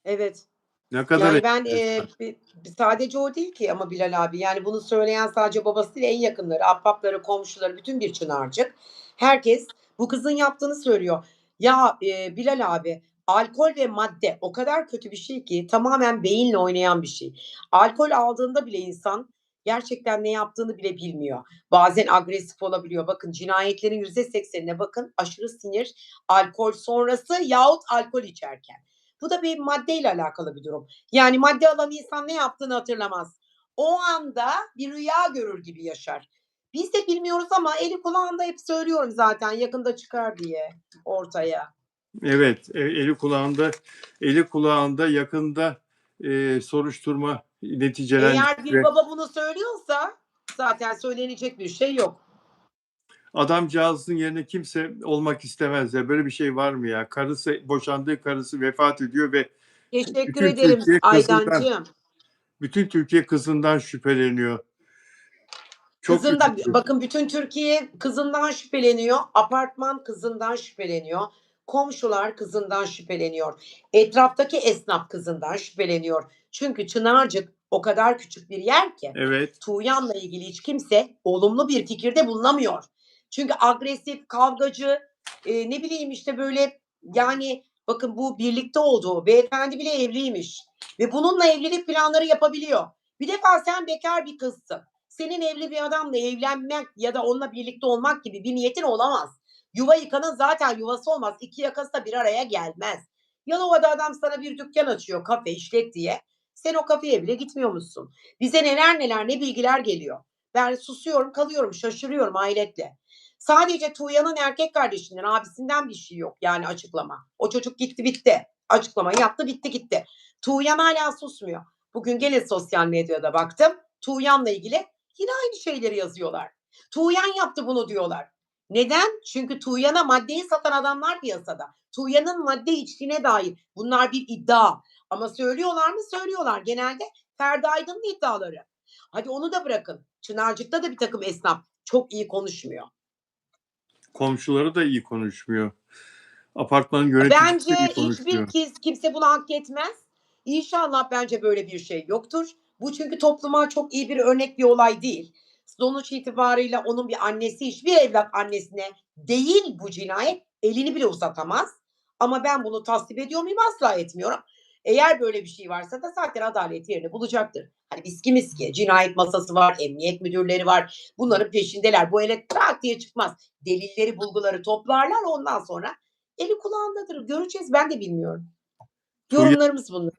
evet. Ne kadar Yani ben enteresan. sadece o değil ki ama Bilal abi. Yani bunu söyleyen sadece babası değil, en yakınları, ahbapları, komşuları, bütün bir Çınarcık. Herkes bu kızın yaptığını söylüyor. Ya Bilal abi, alkol ve madde o kadar kötü bir şey ki tamamen beyinle oynayan bir şey. Alkol aldığında bile insan gerçekten ne yaptığını bile bilmiyor. Bazen agresif olabiliyor. Bakın cinayetlerin %80'ine bakın aşırı sinir, alkol sonrası yahut alkol içerken. Bu da bir maddeyle alakalı bir durum. Yani madde alan insan ne yaptığını hatırlamaz. O anda bir rüya görür gibi yaşar. Biz de bilmiyoruz ama eli kulağında hep söylüyorum zaten yakında çıkar diye ortaya. Evet, eli kulağında yakında soruşturma Eğer neticelenecek bir ve baba bunu söylüyorsa zaten söylenecek bir şey yok. adamcağızın yerine kimse olmak istemez ya. Böyle bir şey var mı ya? Boşandığı karısı vefat ediyor ve Teşekkür bütün ederim Türkiye kızından, Aydancığım. bütün Türkiye kızından şüpheleniyor. Çok Kızından üzücü. bakın bütün Türkiye kızından şüpheleniyor. Apartman kızından şüpheleniyor. Komşular kızından şüpheleniyor. Etraftaki esnaf kızından şüpheleniyor. Çünkü Çınarcık o kadar küçük bir yer ki Evet, Tuğyan'la ilgili hiç kimse olumlu bir fikirde bulunamıyor. Çünkü agresif, kavgacı, ne bileyim işte böyle yani bakın bu birlikte olduğu beyefendi bile evliymiş ve bununla evlilik planları yapabiliyor. Bir defa sen bekar bir kızsın. Senin evli bir adamla evlenmek ya da onunla birlikte olmak gibi bir niyetin olamaz. Yuva yıkanın zaten yuvası olmaz. İki yakası da bir araya gelmez. Yalova'da adam sana bir dükkan açıyor, kafe işlet diye. Sen o kafeye bile gitmiyormuşsun. Bize neler neler ne bilgiler geliyor. Ben susuyorum, kalıyorum, şaşırıyorum hayretle. Sadece Tuğyan'ın erkek kardeşinden, abisinden bir şey yok yani açıklama. O çocuk gitti bitti. Açıklamayı yaptı bitti gitti. Tuğyan hala susmuyor. Bugün gene sosyal medyada baktım. Tuğyan'la ilgili yine aynı şeyleri yazıyorlar. Tuğyan yaptı bunu diyorlar. Neden? Çünkü Tuğyan'a maddeyi satan adamlar piyasada. Tuğyan'ın madde içtiğine dair. Bunlar bir iddia. Ama söylüyorlar mı? Söylüyorlar. Genelde Ferdi Aydın'ın iddiaları. Hadi onu da bırakın. Çınarcık'ta da bir takım esnaf çok iyi konuşmuyor. komşuları da iyi konuşmuyor. Apartmanın yöneticisi Bence de iyi hiçbir konuşmuyor. kimse bunu hak etmez. İnşallah bence böyle bir şey yoktur. Bu çünkü topluma çok iyi bir örnek bir olay değil. Sonuç itibarıyla onun bir annesi hiçbir evlat annesine değil bu cinayet elini bile uzatamaz. Ama ben bunu tasvip ediyor muyum? Asla etmiyorum. Eğer böyle bir şey varsa da zaten adalet yerini bulacaktır. Hani miski miski cinayet masası var, emniyet müdürleri var. Bunların peşindeler. Bu ele tak diye çıkmaz. Delilleri, bulguları toplarlar ondan sonra eli kulağındadır. Göreceğiz. Ben de bilmiyorum. Tuğya, Yorumlarımız bunlar.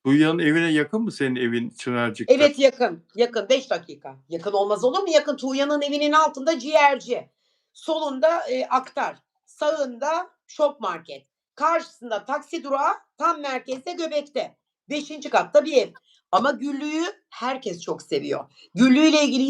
Tuğya'nın evine yakın mı senin evin Çınarcık'ta? Evet yakın. Yakın. 5 dakika. Yakın olmaz olur mu? Yakın. Tuğyan'ın evinin altında ciğerci. Solunda aktar. Sağında şok market. Karşısında taksi durağı. Tam merkezde Göbek'te. 5. katta bir ev. Ama Güllü'yü herkes çok seviyor. Güllü ile ilgili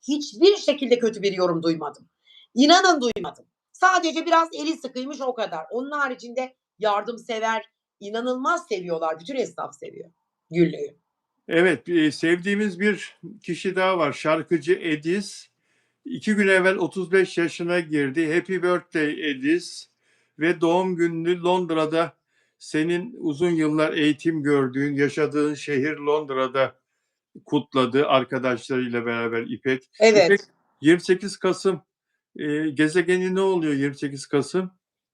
hiçbir şekilde kötü bir yorum duymadım. İnanın duymadım. Sadece biraz eli sıkıymış o kadar. Onun haricinde yardımsever, inanılmaz seviyorlar. Bütün esnaf seviyor Güllü'yü. Evet, sevdiğimiz bir kişi daha var. Şarkıcı Ediz. 2 gün evvel 35 yaşına girdi. Happy birthday Ediz. Ve doğum gününü Londra'da, senin uzun yıllar eğitim gördüğün, yaşadığın şehir Londra'da kutladı arkadaşlarıyla beraber İpek. İpek, Evet. 28 Kasım gezegeni ne oluyor 28 Kasım?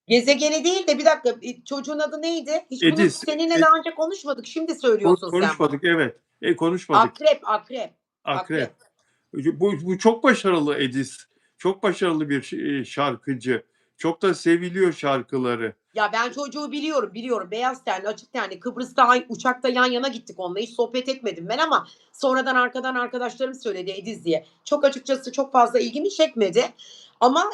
Gezegeni değil de bir dakika çocuğun adı neydi? Hiç bunu Ediz. seninle daha önce konuşmadık. Şimdi söylüyorsun sen bana. Konuşmadık, evet. Konuşmadık. Akrep, akrep, Akrep. akrep. Bu çok başarılı Edis. Çok başarılı bir şarkıcı. Çok da seviliyor şarkıları. Ya ben çocuğu biliyorum, biliyorum. Beyaz tenli, açık tenli. Kıbrıs'ta uçakta yan yana gittik onunla. Hiç sohbet etmedim ben ama sonradan arkadan arkadaşlarım söyledi Ediz diye. Çok açıkçası çok fazla ilgimi çekmedi. Ama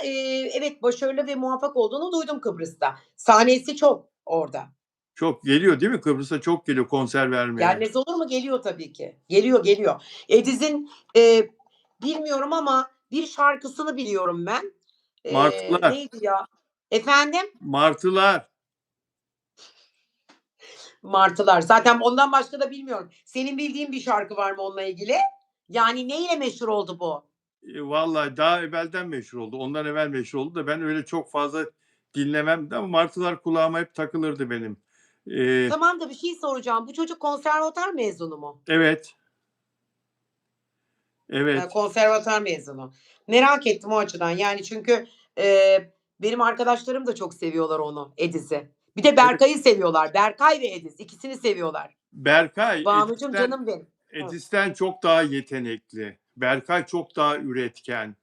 evet başarılı ve muvaffak olduğunu duydum Kıbrıs'ta. Sahnesi çok orada. Çok geliyor değil mi? Kıbrıs'a çok geliyor konser vermeye. Gelmez olur mu? Geliyor tabii ki. Geliyor, geliyor. Ediz'in bilmiyorum ama bir şarkısını biliyorum ben. Martılar. Neydi ya? Efendim? Martılar. Martılar. Zaten ondan başka da bilmiyorum. Senin bildiğin bir şarkı var mı onunla ilgili? Yani neyle meşhur oldu bu? Vallahi daha evvelden meşhur oldu. Ondan evvel meşhur oldu da ben öyle çok fazla dinlemem de ama Martılar kulağıma hep takılırdı benim. E, Tamam da bir şey soracağım. Bu çocuk konservatuar mezunu mu? evet. Evet. Konservatuar mezunu. Merak ettim o açıdan. Yani çünkü benim arkadaşlarım da çok seviyorlar onu, Ediz'i. Bir de Evet. Berkay'ı seviyorlar. Berkay ve Ediz. İkisini seviyorlar. Berkay Banucuğum canım benim. Hı. Edis'ten çok daha yetenekli. Berkay çok daha üretken.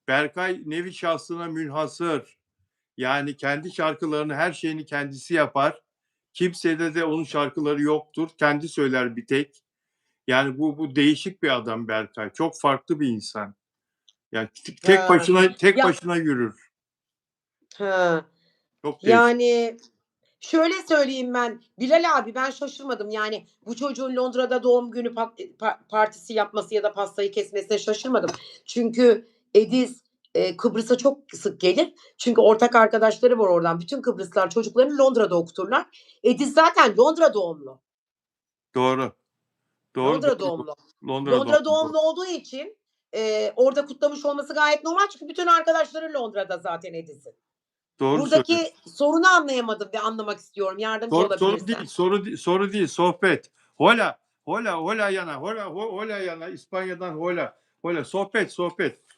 Berkay nevi şahsına münhasır. Yani kendi şarkılarını, her şeyini kendisi yapar. Kimsede de onun şarkıları yoktur. Kendi söyler bir tek. Yani bu değişik bir adam Berkay. Çok farklı bir insan. Yani tek Ha. başına tek Ya başına yürür. Hı. Çok değişik. Yani şöyle söyleyeyim ben, Bilal abi ben şaşırmadım. Yani bu çocuğun Londra'da doğum günü partisi yapması ya da pastayı kesmesine şaşırmadım. Çünkü Ediz, Kıbrıs'a çok sık gelir. Çünkü ortak arkadaşları var oradan. Bütün Kıbrıslılar çocuklarını Londra'da okuturlar. Ediz zaten Londra doğumlu. Doğru. Doğru, Londra doğru. doğumlu. Londra'da Londra oldu. doğumlu olduğu için, orada kutlamış olması gayet normal çünkü bütün arkadaşları Londra'da zaten Ediz'in. Doğru Buradaki söylüyorsun. sorunu anlayamadım ve anlamak istiyorum. Yardımcı Soru olabilirsen. değil, soru değil, sohbet. Hola, hola yana, hola yana, İspanya'dan hola, sohbet.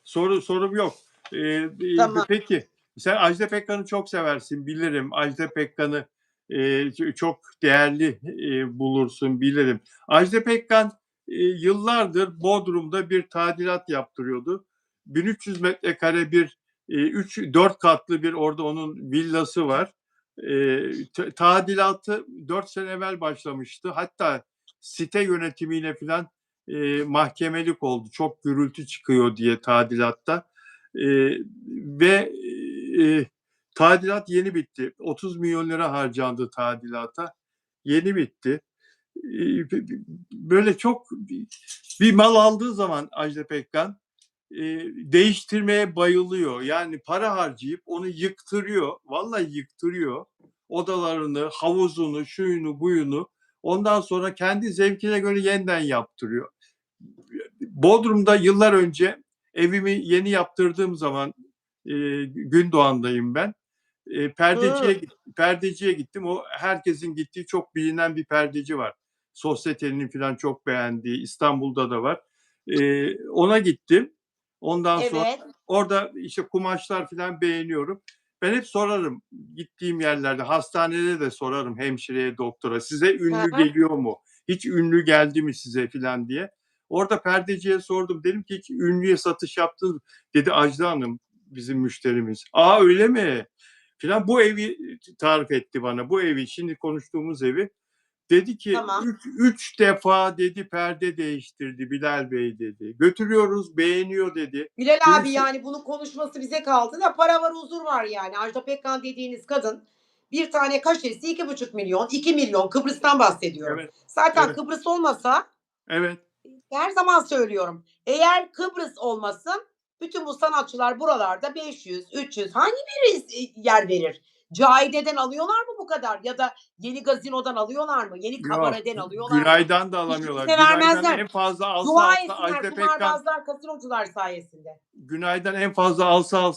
Sorum yok. Tamam. Peki, sen Ajda Pekkan'ı çok seversin, bilirim. Ajda Pekkan'ı çok değerli bulursun, bilirim. Ajda Pekkan yıllardır Bodrum'da bir tadilat yaptırıyordu. 1300 metrekare bir 4 katlı bir orada onun villası var. Tadilatı 4 sene evvel başlamıştı. Hatta site yönetimiyle falan mahkemelik oldu. Çok gürültü çıkıyor diye tadilatta. Ve tadilat yeni bitti. 30 milyon lira harcandı tadilata. Yeni bitti. Böyle çok bir mal aldığı zaman Ajda Pekkan değiştirmeye bayılıyor. Yani para harcayıp onu yıktırıyor. Vallahi yıktırıyor. Odalarını, havuzunu, şuyunu, buyunu. Ondan sonra kendi zevkine göre yeniden yaptırıyor. Bodrum'da yıllar önce evimi yeni yaptırdığım zaman Gündoğan'dayım ben. Hıı. Perdeciye gittim. O herkesin gittiği çok bilinen bir perdeci var. Sosyetenin falan çok beğendiği İstanbul'da da var. Ona gittim. Ondan sonra Evet. orada işte kumaşlar falan beğeniyorum. Ben hep sorarım gittiğim yerlerde, hastanede de sorarım hemşireye, doktora. Size Hı ünlü hı. geliyor mu? Hiç ünlü geldi mi size falan diye. Orada perdeciye sordum. Dedim ki hiç ünlüye satış yaptınız mı? Dedi Ajda Hanım bizim müşterimiz. Aa öyle mi? Falan bu evi tarif etti bana. Bu evi, şimdi konuştuğumuz evi. Dedi ki Tamam. üç defa dedi perde değiştirdi Bilal Bey dedi. Götürüyoruz beğeniyor dedi. Bilal abi, Birisi yani bunun konuşması bize kaldı da para var, huzur var yani. Ajda Pekkan dediğiniz kadın bir tane kaşesi 2,5 milyon, 2 milyon. Kıbrıs'tan bahsediyorum. evet Zaten evet Kıbrıs olmasa evet her zaman söylüyorum. Eğer Kıbrıs olmasın bütün bu sanatçılar buralarda 500, 300 hangi biri yer verir? Cahide'den alıyorlar mı bu kadar? Ya da Yeni Gazino'dan alıyorlar mı? Yeni yok Kabare'den alıyorlar mı? Günay'dan da Hiç alamıyorlar. kimse Günay'dan vermezler. en fazla Dua alsa etsinler Ajda Pekkan, kumarbazlar, kasinocular sayesinde. Günay'dan en fazla alsa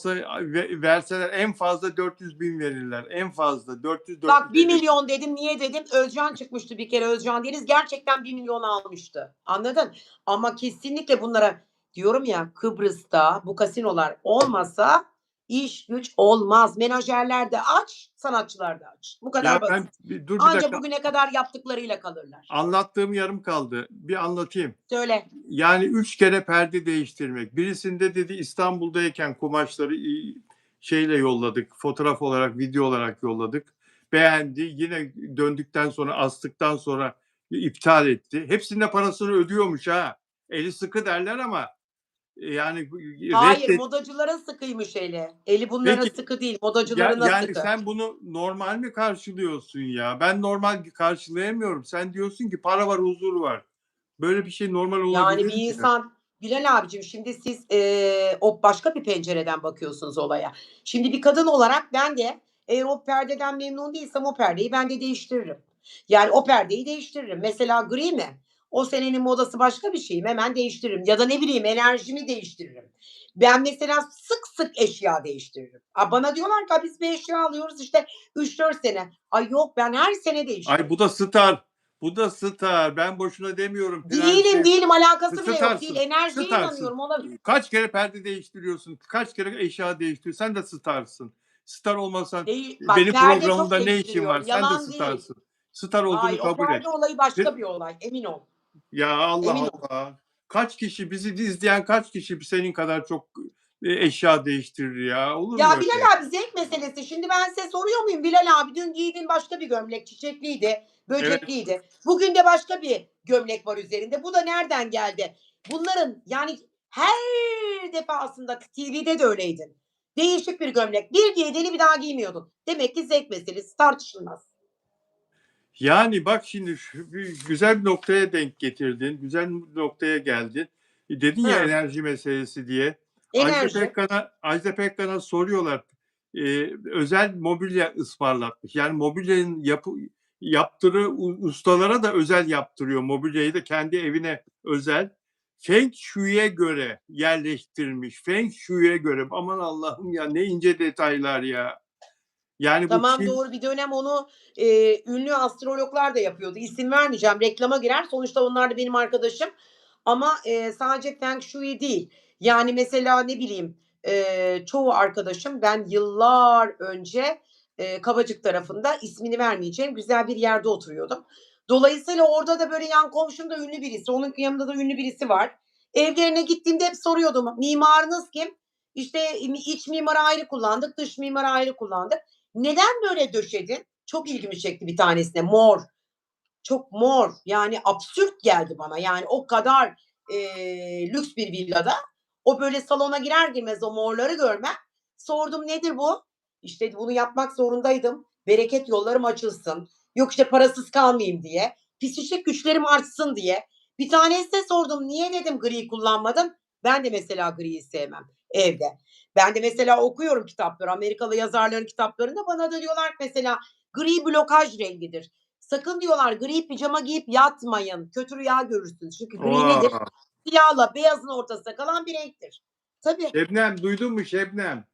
verseler en fazla 400 bin verirler. En fazla 400 Bak 1 450. milyon dedim. Niye dedim? Özcan çıkmıştı bir kere. Özcan Deniz gerçekten 1 milyon almıştı. Anladın? Ama kesinlikle bunlara diyorum ya, Kıbrıs'ta bu kasinolar olmasa iş güç olmaz. Menajerler de aç, sanatçılar da aç. Bu Ya kadar ben basit. dur bir Anca dakika, bugüne kadar yaptıklarıyla kalırlar. anlattığım yarım kaldı. Bir anlatayım. Söyle. Yani 3 kere perde değiştirmek. Birisinde dedi İstanbul'dayken kumaşları şeyle yolladık. Fotoğraf olarak, video olarak yolladık. Beğendi. Yine döndükten sonra, astıktan sonra iptal etti. Hepsinde parasını ödüyormuş ha. Eli sıkı derler ama yani Hayır, reddet. modacıların sıkıymış eli. Eli bunların Peki sıkı değil. Modacılarına yani sıkı. sen bunu normal mi karşılıyorsun ya? Ben normal karşılayamıyorum. Sen diyorsun ki para var, huzur var. Böyle bir şey normal Yani olabilir bir mi ya? insan Bilal abicim şimdi siz, o başka bir pencereden bakıyorsunuz olaya. Şimdi bir kadın olarak ben de eğer o perdeden memnun değilsem o perdeyi ben de değiştiririm. Yani o perdeyi değiştiririm. Mesela gri mi? O senenin modası başka bir şey mi? Hemen değiştiririm ya da ne bileyim enerjimi değiştiririm. Ben mesela sık sık eşya değiştiririm. Bana diyorlar ki, "Biz bir eşya alıyoruz işte 3-4 sene." Ay yok, ben her sene Ay bu değiştiririm. da star. Bu da star. Ben boşuna demiyorum Değilim, prenses. değilim, alakası bile yok. Değil, Starsın. enerjiye Starsın. inanıyorum. Olabilir. Kaç kere perde değiştiriyorsun? Kaç kere eşya değiştiriyorsun? Sen de starsın. Star olmasan Değil. Bak benim perde çok programımda ne işin var? değiştiriyorum. Sen de Yalan değil. starsın. Star olduğunu Hayır, o kabul et. perde olayı Ve- başka bir olay. Emin ol. Ya Allah Emin ol. Allah. Kaç kişi bizi izleyen kaç kişi senin kadar çok eşya değiştirir ya? Olur mu Ya öyle? Bilal abi zevk meselesi. Şimdi ben size soruyor muyum? Bilal abi dün giydiğin başka bir gömlek çiçekliydi, Evet. böcekliydi. Bugün de başka bir gömlek var üzerinde. Bu da nereden geldi? Bunların yani her defasında TV'de de öyleydin. Değişik bir gömlek. Bir giydiğini bir daha giymiyordun. Demek ki zevk meselesi tartışılmaz. Yani bak şimdi güzel bir noktaya denk getirdin. Güzel bir noktaya geldin. Dedin ya Ha, enerji meselesi diye. enerji. Ajda Pekkan'a soruyorlar. Özel mobilya ısmarlatmış. Yani mobilyanın ustalara da özel yaptırıyor. Mobilyayı da kendi evine özel. Feng Shui'ye göre yerleştirmiş. Feng Shui'ye göre. Aman Allah'ım ya, ne ince detaylar ya. Yani bu Tamam, Çin. doğru. Bir dönem onu, ünlü astrologlar da yapıyordu. İsim vermeyeceğim, reklama girer. Sonuçta onlar da benim arkadaşım ama, sadece Feng Shui değil. Yani mesela ne bileyim, çoğu arkadaşım ben yıllar önce, Kavacık tarafında, ismini vermeyeceğim, güzel bir yerde oturuyordum. Dolayısıyla orada da böyle yan komşum da ünlü birisi, onun yanında da ünlü birisi var. Evlerine gittiğimde hep soruyordum, "Mimarınız kim?" İşte, iç mimarı ayrı kullandık, dış mimarı ayrı kullandık. Neden böyle döşedin? Çok ilgimi çekti bir tanesine. Mor. Çok mor. Yani absürt geldi bana. Yani o kadar, lüks bir villada o böyle salona girer girmez o morları görmem. Sordum, "Nedir bu?" İşte, "Bunu yapmak zorundaydım. Bereket yollarım açılsın. Yok, işte, parasız kalmayayım diye. Psikik güçlerim artsın diye." Bir tanesine sordum, "Niye?" dedim, "Gri kullanmadın?" Ben de mesela griyi sevmem evde. Ben de mesela okuyorum kitapları, Amerikalı yazarların kitaplarında bana da diyorlar ki mesela, "Gri blokaj rengidir." Sakın diyorlar gri pijama giyip yatmayın. Kötü rüya görürsünüz. Çünkü gri nedir? Aa, Siyahla beyazın ortasında kalan bir renktir. Tabii. Şebnem, duydun mu Şebnem?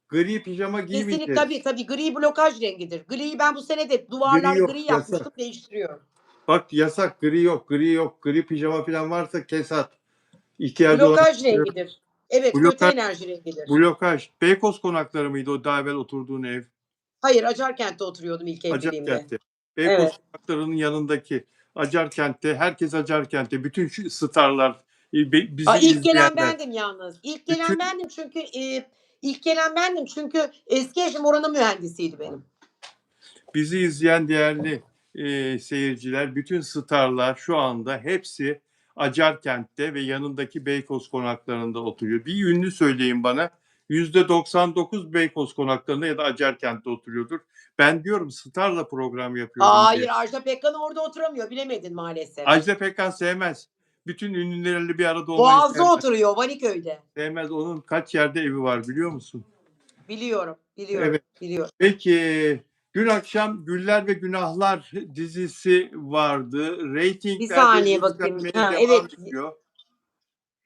Gri pijama Kesinlikle giymeyeceğiz. tabii gri blokaj rengidir. Griyi ben bu sene de Gri duvarlar yok, gri yapmıştım, yasak. değiştiriyorum. Bak yasak, gri yok, gri yok. Gri pijama falan varsa kes at. İhtiyacı olan Blokaj rengidir. Evet, kötü blokaj, enerji rengidir. blokaj. Beykoz konakları mıydı o daha evvel oturduğun ev? Hayır, Acarkent'te oturuyordum ilk evliliğimde. Acarkent'te. Beykoz Evet. konaklarının yanındaki Acarkent'te, herkes Acarkent'te. Bütün şu starlar, bizi İlk gelen izleyenler. bendim yalnız. İlk gelen Bütün bendim çünkü, ilk gelen bendim çünkü eski eşim oranın mühendisiydi benim. bizi izleyen değerli seyirciler, bütün starlar şu anda hepsi Acarkent'te ve yanındaki Beykoz konaklarında oturuyor. Bir ünlü söyleyin bana. %99 Beykoz konaklarında ya da Acarkent'te oturuyordur. Ben diyorum starla program yapıyorum diye. Hayır, Ajda Pekkan orada oturamıyor. Bilemedin maalesef. Ajda Pekkan sevmez. Bütün ünlülerle bir arada olmayı Boğaz'da sevmez. oturuyor, Vaniköy'de. Sevmez. Onun kaç yerde evi var biliyor musun? Biliyorum, biliyorum, Evet. biliyorum. Peki, dün akşam Güller ve Günahlar dizisi vardı. Bir Reytinglerde saniye bakayım. yükselmeye Ha, devam evet. ediyor.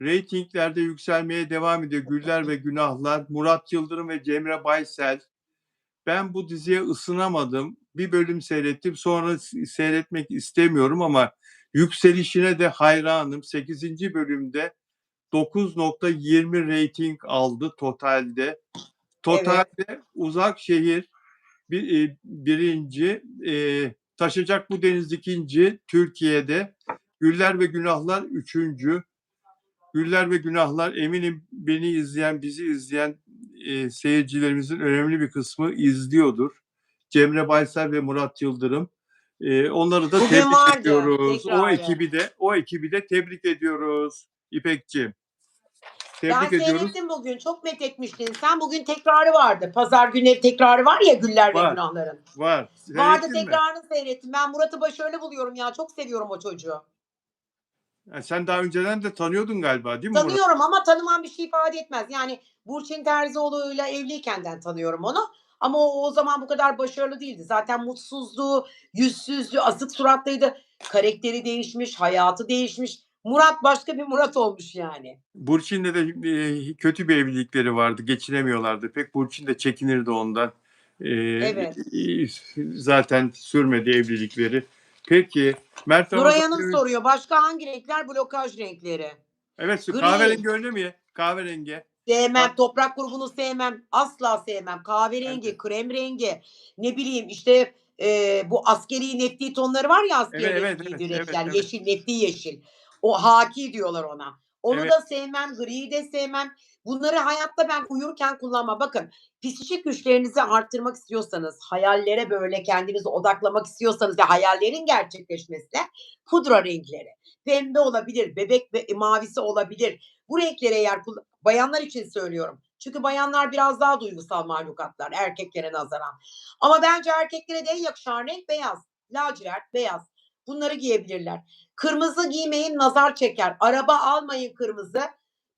Reytinglerde yükselmeye devam ediyor Güller ve Günahlar. Murat Yıldırım ve Cemre Baysel. Ben bu diziye ısınamadım. Bir bölüm seyrettim. Sonra seyretmek istemiyorum ama yükselişine de hayranım. 8. bölümde 9,20 reyting aldı totalde. Evet, Totalde Uzak Şehir birinci, Taşacak Bu Deniz ikinci, Türkiye'de Güller ve Günahlar üçüncü. Güller ve Günahlar, eminim beni izleyen, bizi izleyen seyircilerimizin önemli bir kısmı izliyordur. Cemre Baysal ve Murat Yıldırım. Onları da bugün tebrik vardı ediyoruz. tekrarı. O ekibi de tebrik ediyoruz İpekciğim. Ben Tebrik ediyoruz. seyrettim bugün, çok methetmiştin sen. Bugün tekrarı vardı. Pazar günleri tekrarı var ya Güller ve Var, Günahlar'ın. var. Vardı, Seyrettin mi? tekrarını seyrettim. Ben Murat'ı başarılı buluyorum ya. Çok seviyorum o çocuğu. Yani sen daha önceden de tanıyordun galiba, değil mi Murat? Tanıyorum ama tanımam bir şey ifade etmez. Yani Burçin Terzioğlu'yla evliyken tanıyorum onu. Ama o zaman bu kadar başarılı değildi. Zaten mutsuzluğu, yüzsüzlüğü, asık suratlıydı. Karakteri değişmiş, hayatı değişmiş. Murat başka bir Murat olmuş yani. Burçin'le de kötü bir evlilikleri vardı. Geçinemiyorlardı pek. Burçin de çekinirdi ondan. Evet. Zaten sürmedi evlilikleri. Peki Mert Nuray Ramazan Hanım Demirel. soruyor. Başka hangi renkler? Blokaj renkleri. Evet, Gri. kahverengi öyle mi? Kahverengi. Sevmem. Bak, Toprak grubunu sevmem. Asla sevmem. ben de. Kahverengi, krem rengi, ne bileyim işte bu askeri nefti tonları var ya Evet, askerlerin evet, evet, giydiği evet, renkler. evet, Yeşil, nefti yeşil. O haki diyorlar ona. Onu evet. da sevmem. Griyi de sevmem. Bunları hayatta ben uyurken kullanmam. Bakın psikik güçlerinizi arttırmak istiyorsanız, hayallere böyle kendinizi odaklamak istiyorsanız ve hayallerin gerçekleşmesine pudra renkleri. Pembe olabilir, bebek mavisi olabilir. Bu renkleri eğer bayanlar için söylüyorum. Çünkü bayanlar biraz daha duygusal mahlukatlar erkeklere nazaran. Ama bence erkeklere de en yakışan renk beyaz. Lacivert, beyaz. Bunları giyebilirler. Kırmızı giymeyin, nazar çeker. Araba almayın kırmızı.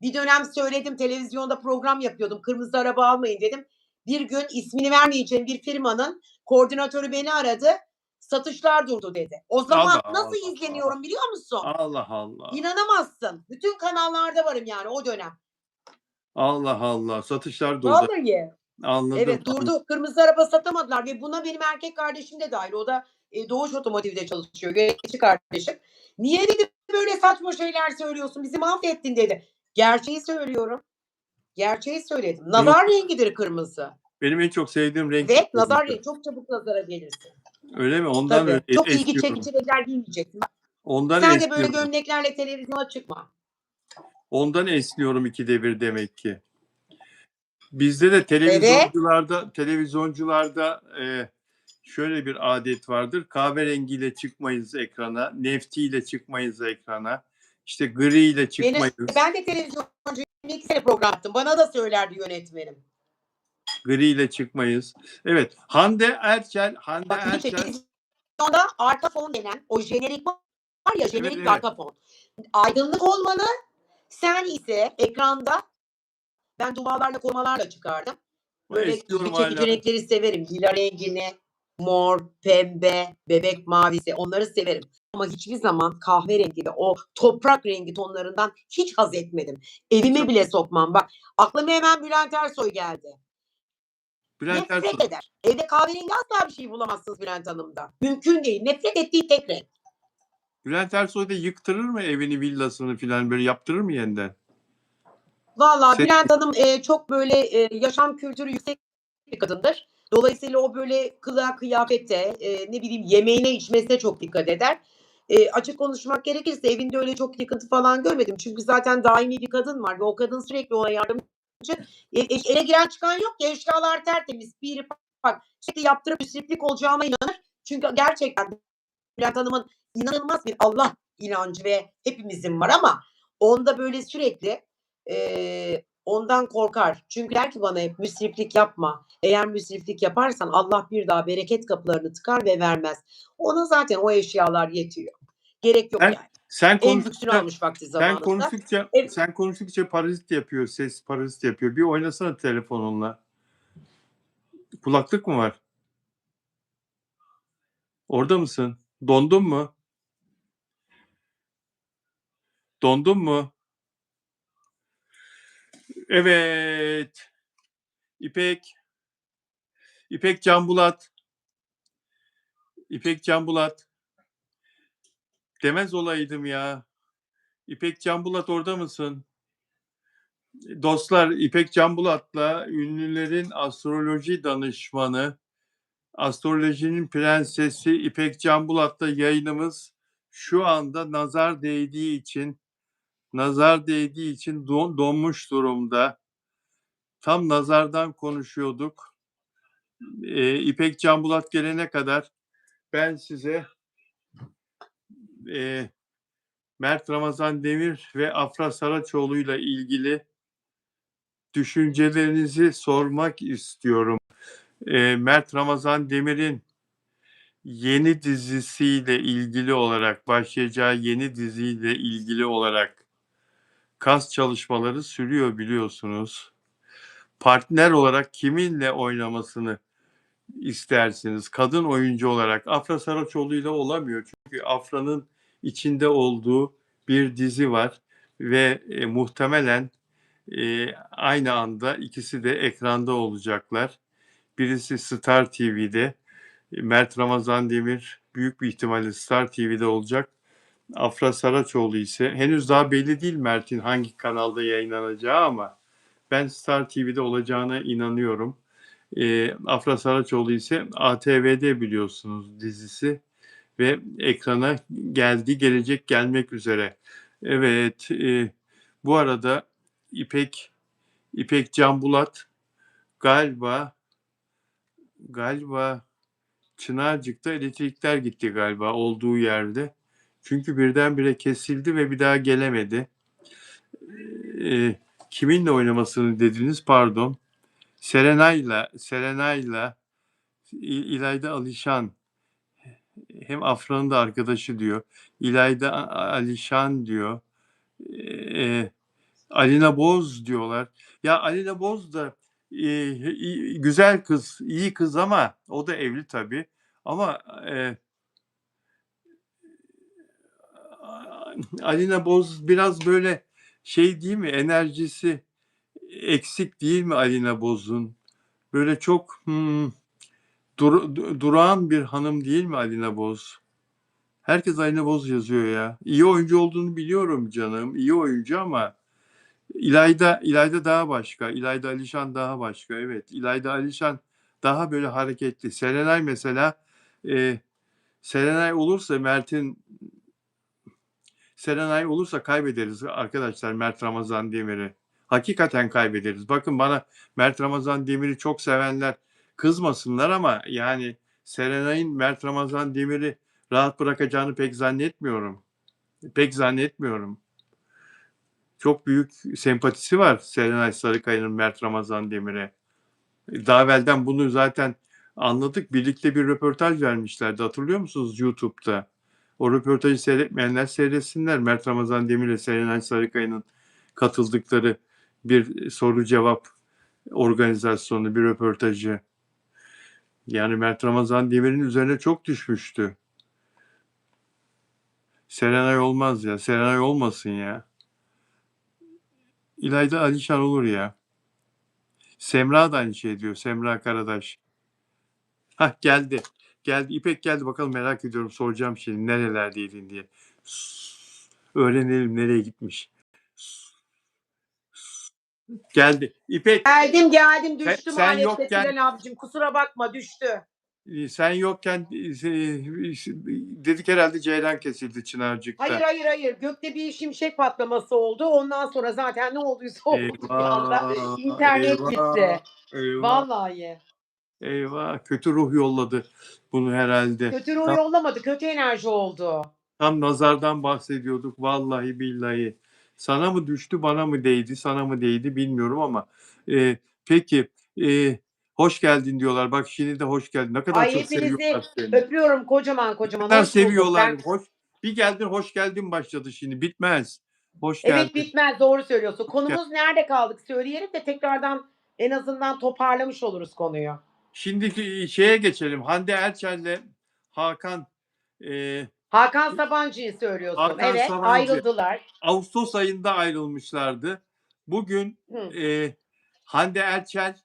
Bir dönem söyledim, televizyonda program yapıyordum. Kırmızı araba almayın dedim. Bir gün ismini vermeyeceğim bir firmanın koordinatörü beni aradı. Satışlar durdu dedi. O Allah zaman nasıl Allah. izleniyorum biliyor musun? Allah Allah. İnanamazsın. Bütün kanallarda varım yani o dönem. Allah Allah. Satışlar durdu. Vallahi. Anladım. Evet durdu. Kırmızı araba satamadılar ve buna benim erkek kardeşim de dahil. O da Doğuş Otomotiv'de çalışıyor. Yönetici kardeşim. Niye dedi böyle saçma şeyler söylüyorsun? Bizi mahvettin dedi. Gerçeği söylüyorum. Gerçeği söyledim. Yok, Nazar rengidir kırmızı. benim en çok sevdiğim renk Evet, nazar kırmızı. rengi. Çok çabuk nazara gelirsin. Öyle mi? Ondan Tabii. Çok ilgi esniyorum. çekici renkler giymeyeceksin. Ondan Sen de böyle esniyorum. gömleklerle televizyona çıkma. Ondan esniyorum ikide bir demek ki. Bizde de Evet. televizyoncularda şöyle bir adet vardır. Kahverengiyle çıkmayız ekrana, neftiyle çıkmayız ekrana, işte griyle çıkmayız, Ben de televizyoncu 2 sene program yaptım. Bana da söylerdi yönetmenim. griyle çıkmayız. Evet, Hande Bak bir Erçel, televizyonda arka fon denen o jenerik var ya evet jenerik evet, arka fon. Aydınlık olmalı. Sen ise ekranda ben duvalarla korumalarla çıkardım. Böyle ilgi esniyorum çekici hala. renkleri severim. Lila rengini, mor, pembe, bebek mavisi onları severim. Ama hiçbir zaman kahverengi ve o toprak rengi tonlarından hiç haz etmedim. Evime Çok, bile sokmam. Bak aklıma hemen Bülent Ersoy geldi. Bülent Ersoy, Nefret eder. Evde kahverengi asla bir şey bulamazsınız Bülent Hanım'da. Mümkün değil. Nefret ettiği tek renk. Bülent Ersoy da yıktırır mı evini, villasını filan böyle yaptırır mı yeniden? Valla Sen, Bülent Hanım çok böyle yaşam kültürü yüksek bir kadındır. Dolayısıyla o böyle kılığa kıyafete, ne bileyim yemeğine içmesine çok dikkat eder. Açık konuşmak gerekirse evinde öyle çok yıkıntı falan görmedim. Çünkü zaten daimi bir kadın var ve o kadın sürekli ona yardımcı. Eve giren çıkan yok ki eşyalar tertemiz. Bir bak sürekli yaptırıp müsriflik olacağıma inanır. Çünkü gerçekten Bülent Hanım'ın inanılmaz bir Allah inancı ve hepimizin var ama onda böyle sürekli ondan korkar. Çünkü der ki bana hep müsriflik yapma. Eğer müsriflik yaparsan Allah bir daha bereket kapılarını tıkar ve vermez. Ona zaten o eşyalar yetiyor. Gerek yok sen, yani. sen En lüksünü konuştukça almış vakti sen zamanında. konuştukça Evet. sen konuştukça parazit yapıyor, ses parazit yapıyor. Bir oynasana telefonunla. Kulaklık mı var? Orada mısın? Dondun mu? Dondun mu? Evet. İpek. İpek Canbulat. İpek Canbulat. Demez olaydım ya. İpek Canbulat orada mısın? Dostlar, İpek Canbulat'la ünlülerin astroloji danışmanı, astrolojinin prensesi İpek Canbulat'la yayınımız şu anda nazar değdiği için donmuş durumda. Tam nazardan konuşuyorduk. İpek Canbulat gelene kadar ben size Mert Ramazan Demir ve Afra Saraçoğlu ile ilgili düşüncelerinizi sormak istiyorum. Mert Ramazan Demir'in yeni dizisiyle ilgili olarak, başlayacağı yeni diziyle ilgili olarak kas çalışmaları sürüyor biliyorsunuz. Partner olarak kiminle oynamasını istersiniz? Kadın oyuncu olarak Afra Saraçoğlu ile olamıyor. Çünkü Afra'nın içinde olduğu bir dizi var ve muhtemelen aynı anda ikisi de ekranda olacaklar. Birisi Star TV'de, Mert Ramazan Demir büyük bir ihtimalle Star TV'de olacak. Afra Saraçoğlu ise henüz daha belli değil Mert'in hangi kanalda yayınlanacağı ama ben Star TV'de olacağına inanıyorum. Afra Saraçoğlu ise ATV'de biliyorsunuz dizisi ve ekrana gelecek gelmek üzere. Evet, bu arada İpek Canbulat galiba Çınarcık'ta elektrikler gitti galiba olduğu yerde. Çünkü birdenbire kesildi ve bir daha gelemedi. Kiminle oynamasını dediniz? Pardon. Serenay'la İlayda Alişan. Hem Afra'nın da arkadaşı diyor. İlayda Alişan diyor. Alina Boz diyorlar. Ya Alina Boz da güzel kız, iyi kız ama o da evli tabii. Ama Alina Boz biraz böyle şey değil mi? Enerjisi eksik değil mi Alina Boz'un? Böyle çok durağan bir hanım değil mi Alina Boz? Herkes Alina Boz yazıyor ya. İyi oyuncu olduğunu biliyorum canım. İyi oyuncu ama İlayda daha başka. İlayda Alişan daha başka. Evet. İlayda Alişan daha böyle hareketli. Serenay mesela Serenay olursa Serenay olursa kaybederiz arkadaşlar Mert Ramazan Demir'i. Hakikaten kaybederiz. Bakın bana Mert Ramazan Demir'i çok sevenler kızmasınlar ama yani Serenay'ın Mert Ramazan Demir'i rahat bırakacağını pek zannetmiyorum. Pek zannetmiyorum. Çok büyük sempatisi var Serenay Sarıkaya'nın Mert Ramazan Demir'e. Daha evvelden bunu zaten anladık. Birlikte bir röportaj vermişlerdi. Hatırlıyor musunuz YouTube'da? O röportajı seyretmeyenler seyretsinler. Mert Ramazan Demir ile Serenay Sarıkaya'nın katıldıkları bir soru cevap organizasyonu, bir röportajı. Yani Mert Ramazan Demir'in üzerine çok düşmüştü. Serenay olmaz ya. Serenay olmasın ya. İlayda Alişan olur ya. Semra da aynı şey diyor. Semra Karadaş. Hah geldi. Geldi. İpek geldi. Bakalım merak ediyorum. Soracağım şimdi nerelerdeydin diye. Öğrenelim nereye gitmiş. Geldi. İpek Geldim düştü sen maalesef yokken Bilal abicim. Kusura bakma düştü. sen yokken dedik herhalde ceylan kesildi Hayır Çınarcık'ta. hayır hayır. Gökte bir şimşek patlaması oldu. Ondan sonra zaten ne olduysa oldu bir anda. Eyvah, İnternet eyvah, gitti. eyvah, Vallahi. eyvah. Kötü ruh yolladı bunu herhalde. Kötü ruh yollamadı. Kötü enerji oldu. Tam nazardan bahsediyorduk vallahi billahi. Sana mı düştü, bana mı değdi, sana mı değdi bilmiyorum ama peki hoş geldin diyorlar. Bak şimdi de hoş geldin. Ne kadar Ay çok hepinizi seviyorlar seni. öpüyorum kocaman Ne kocaman. kadar Hoş bulduk. seviyorlar. Bir geldin hoş geldin başladı şimdi. Bitmez. Hoş Evet geldin. bitmez doğru söylüyorsun. Hoş geldin. Konumuz nerede kaldık söyleyelim de tekrardan en azından toparlamış oluruz konuyu. Şimdiki şeye geçelim. Hande Erçel'le Hakan Hakan Sabancı'yı söylüyorsun. Hakan Evet Sabancı ayrıldılar. Ağustos ayında ayrılmışlardı. Bugün Hı, Hande Erçel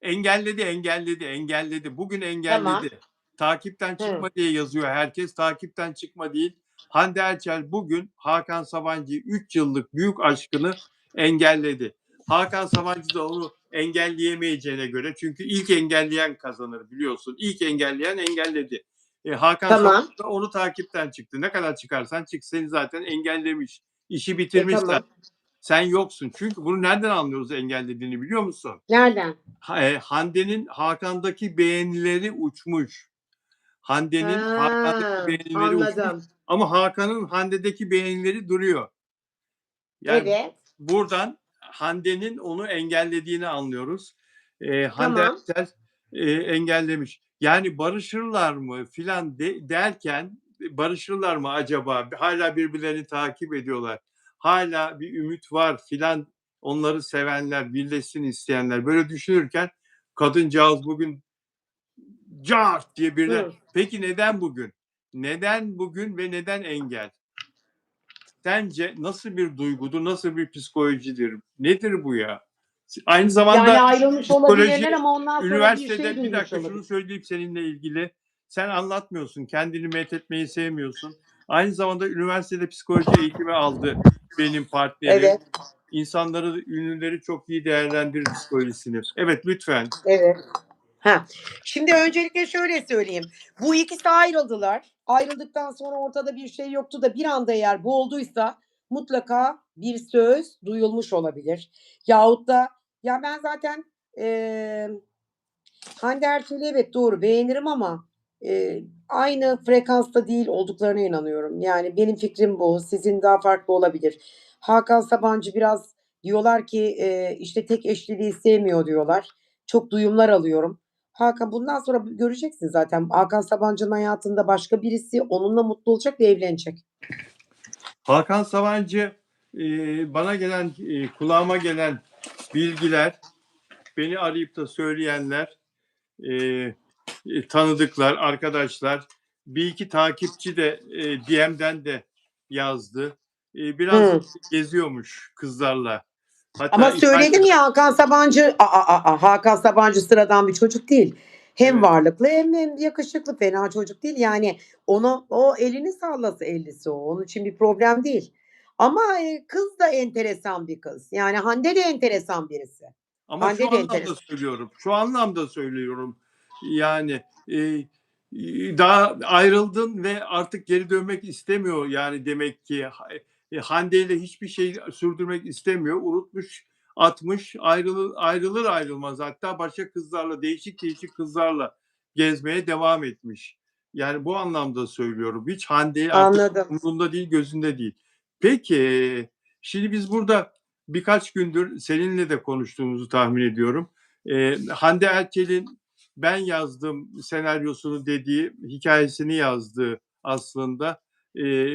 engelledi. Bugün tamam. engelledi. Takipten Hı, çıkma diye yazıyor herkes. Takipten çıkma değil. Hande Erçel bugün Hakan Sabancı 3 yıllık büyük aşkını engelledi. Hakan Sabancı da onu engelleyemeyeceğine göre çünkü ilk engelleyen kazanır biliyorsun. İlk engelleyen engelledi. Hakan tamam. Sabancı da onu takipten çıktı. Ne kadar çıkarsan çık seni zaten engellemiş. İşi bitirmiş zaten. Tamam. Sen yoksun. Çünkü bunu nereden anlıyoruz engellediğini biliyor musun? Nereden? Hande'nin Hakan'daki beğenileri uçmuş. Hande'nin Hakan'daki Ha, beğenileri uçmuş anladım. ama Hakan'ın Hande'deki beğenileri duruyor. Yani Evet. buradan Hande'nin onu engellediğini anlıyoruz. Hande Tamam. Erçel engellemiş. Yani barışırlar mı filan derken barışırlar mı acaba? Hala birbirlerini takip ediyorlar. Hala bir ümit var filan. Onları sevenler, birleşsin isteyenler böyle düşünürken kadıncağız bugün cart diye birine. Hı. Peki neden bugün? Neden bugün ve neden engel? Sence nasıl bir duygudur, nasıl bir psikolojidir? Nedir bu ya? Aynı Yani zamanda ayrılmış olabilirler psikoloji ama ondan sonra bir şey üniversitede bir duymuş dakika olabilir. şunu söyleyeyim seninle ilgili. Sen anlatmıyorsun, kendini methetmeyi sevmiyorsun. Aynı zamanda üniversitede psikoloji eğitimi aldı benim partnerim. Evet. İnsanları, ünlüleri çok iyi değerlendirir psikolojisini. Evet lütfen. Evet. Ha. Şimdi öncelikle şöyle söyleyeyim. Bu ikisi ayrıldılar. Ayrıldıktan sonra ortada bir şey yoktu da bir anda eğer bu olduysa mutlaka bir söz duyulmuş olabilir. Yahut da ya ben zaten Hande Erçel'i evet doğru beğenirim ama aynı frekansta değil olduklarına inanıyorum. Yani benim fikrim bu. Sizin daha farklı olabilir. Hakan Sabancı biraz Diyorlar ki, işte, tek eşliliği sevmiyor diyorlar. Çok duyumlar alıyorum. Hakan bundan sonra göreceksin zaten. Hakan Sabancı'nın hayatında başka birisi onunla mutlu olacak ve evlenecek. Hakan Sabancı, bana gelen, kulağıma gelen bilgiler, beni arayıp da söyleyenler, tanıdıklar, arkadaşlar, bir iki takipçi de DM'den de yazdı. Biraz Hıı. geziyormuş kızlarla. Ama Hatta söyledim ya Hakan Sabancı Hakan Sabancı sıradan bir çocuk değil. Hem evet, varlıklı hem yakışıklı. Fena çocuk değil. Yani o elini sallasa ellisi o. Onun için bir problem değil. Ama, kız da enteresan bir kız. Yani Hande de enteresan birisi. ama Hande şu de anlamda enteresan. söylüyorum. Şu anlamda söylüyorum. Yani daha ayrıldın ve artık geri dönmek istemiyor. Yani demek ki Hande ile hiçbir şey sürdürmek istemiyor. Unutmuş, atmış, ayrılır ayrılmaz. Hatta başka kızlarla, değişik değişik kızlarla gezmeye devam etmiş. Yani bu anlamda söylüyorum. Hiç Hande'yi artık Anladım. umurunda değil, gözünde değil. Peki, şimdi biz burada birkaç gündür seninle de konuştuğumuzu tahmin ediyorum. Hande Erçel'in ben yazdım senaryosunu dediği, hikayesini yazdığı aslında.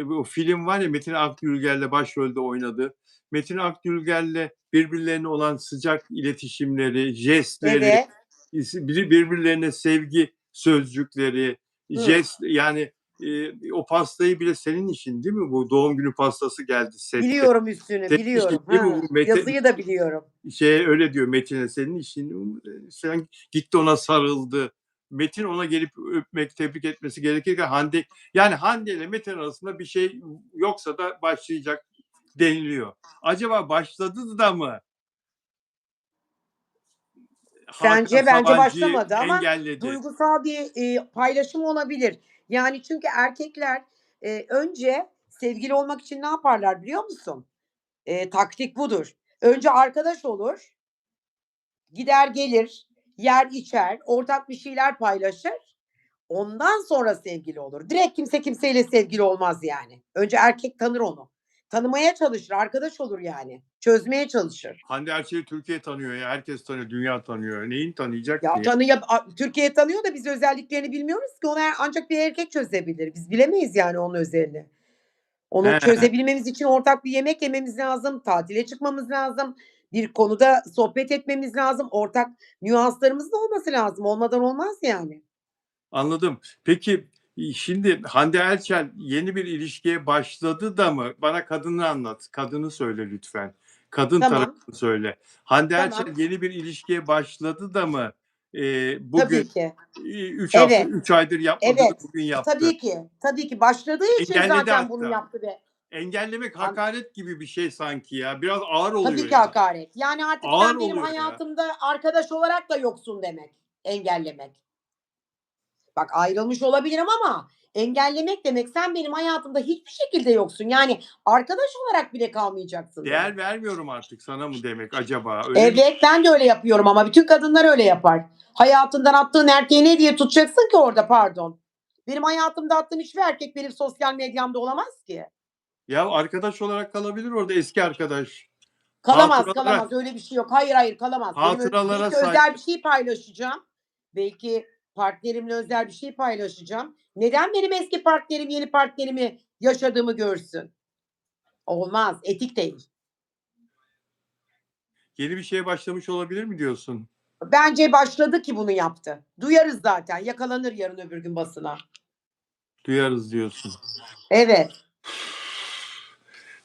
Bu film var ya, Metin Akgülger'le başrolde oynadı. Metin Akgülger'le birbirlerine olan sıcak iletişimleri, jestleri, Evet. birbirlerine sevgi sözcükleri, Hı. jest yani o pastayı bile senin için değil mi? Bu doğum günü pastası geldi sette. Biliyorum üstünü, Senin işin biliyorum. değil mi Ha, bu Mete? yazıyı da biliyorum. Öyle diyor Metin'e, senin işin. Sen gitti ona sarıldı. Metin ona gelip öpmek, tebrik etmesi gerekirken Hande ile Metin arasında bir şey yoksa da başlayacak deniliyor. Acaba başladı da mı Hakan Bence Sabancı'yı başlamadı ama engelledi? duygusal bir, paylaşım olabilir. Yani çünkü erkekler, önce sevgili olmak için ne yaparlar biliyor musun? Taktik budur. Önce arkadaş olur, gider gelir, yer içer, ortak bir şeyler paylaşır. Ondan sonra sevgili olur. Direkt kimse kimseyle sevgili olmaz yani. Önce erkek tanır onu. Tanımaya çalışır, arkadaş olur yani. Çözmeye çalışır. Hande Erçel'i Türkiye tanıyor ya. Herkes tanıyor, dünya tanıyor. Neyini tanıyacak ki Ya ya? Türkiye tanıyor da biz özelliklerini bilmiyoruz ki. Onu ancak bir erkek çözebilir. Biz bilemeyiz yani onun özelini. Onu He. çözebilmemiz için ortak bir yemek yememiz lazım, tatile çıkmamız lazım, bir konuda sohbet etmemiz lazım, ortak nüanslarımızın olması lazım. Olmadan olmaz yani. Anladım. Peki, şimdi Hande Erçel yeni bir ilişkiye başladı da mı? Bana kadını anlat. Kadını söyle lütfen. Kadın Tamam, tarafını söyle. Hande tamam. Erçel yeni bir ilişkiye başladı da mı, bugün, Tabii ki. 3 hafta, Evet, 3 aydır yapmadığını evet. bugün yaptı? Tabii ki. Tabii ki. Başladığı için Engelledi zaten bunu hatta. yaptı ve Engellemek an hakaret gibi bir şey sanki ya. Biraz ağır oluyor tabii ki ya. hakaret. Yani artık Ağır sen benim oluyor ya. hayatımda arkadaş olarak da yoksun demek, engellemek. Bak ayrılmış olabilirim ama engellemek demek sen benim hayatımda hiçbir şekilde yoksun. Yani arkadaş olarak bile kalmayacaksın Değer demek. vermiyorum artık sana mı demek acaba? Öyle mi? Evet, ben de öyle yapıyorum ama bütün kadınlar öyle yapar. Hayatından attığın erkeği ne diye tutacaksın ki orada pardon? Benim hayatımda attığım hiçbir erkek benim sosyal medyamda olamaz ki. Ya arkadaş olarak kalabilir orada, eski arkadaş. Kalamaz, Hatıralara kalamaz. Öyle bir şey yok. Hayır, hayır kalamaz. hatıralara Belki sahip. özel bir şey paylaşacağım. Belki partnerimle özel bir şey paylaşacağım. Neden benim eski partnerim yeni partnerimi yaşadığımı görsün? Olmaz, etik değil. Yeni bir şeye başlamış olabilir mi diyorsun? Bence başladı ki bunu yaptı. Duyarız zaten. Yakalanır yarın öbür gün basına. Duyarız diyorsun. Evet.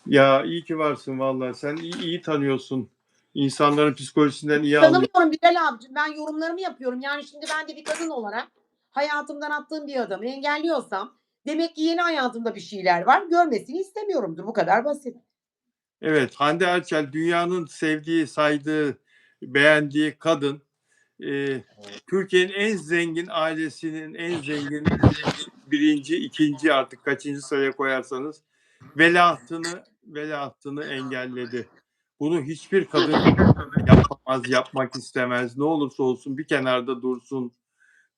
Ya iyi ki varsın vallahi. Sen iyi tanıyorsun. İnsanların psikolojisinden iyi anlıyorsun. Tanımıyorum Bilal abicim. Ben yorumlarımı yapıyorum. Yani şimdi ben de bir kadın olarak hayatımdan attığım bir adamı engelliyorsam demek ki yeni hayatımda bir şeyler var. Görmesini istemiyorumdur. Bu kadar basit. Evet, Hande Erçel dünyanın sevdiği, saydığı, beğendiği kadın. Eee, Türkiye'nin en zengin ailesinin en zengin birinci, ikinci, artık kaçıncı sıraya koyarsanız veliahtını engelledi. Bunu hiçbir kadın yapamaz, yapmak istemez. Ne olursa olsun bir kenarda dursun.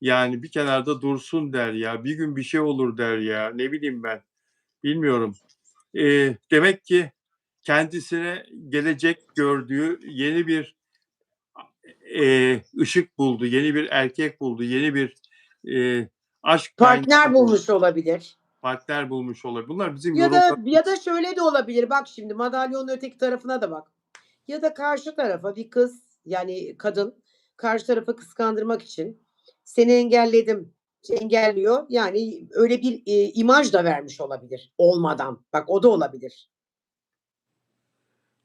Yani bir kenarda dursun der ya. Bir gün bir şey olur der ya. Ne bileyim ben. Bilmiyorum. Demek ki kendisine gelecek gördüğü yeni bir ışık buldu, yeni bir erkek buldu, yeni bir aşk Partner kaynağı buldu, bulmuş olabilir. partner bulmuş olabilir. Bunlar bizim Ya da ya da yorumlarımız. şöyle de olabilir. Bak şimdi madalyonun öteki tarafına da bak. Ya da karşı tarafa bir kız, yani kadın karşı tarafı kıskandırmak için seni engelledim, engelliyor. Yani öyle bir, imaj da vermiş olabilir olmadan. Bak o da olabilir.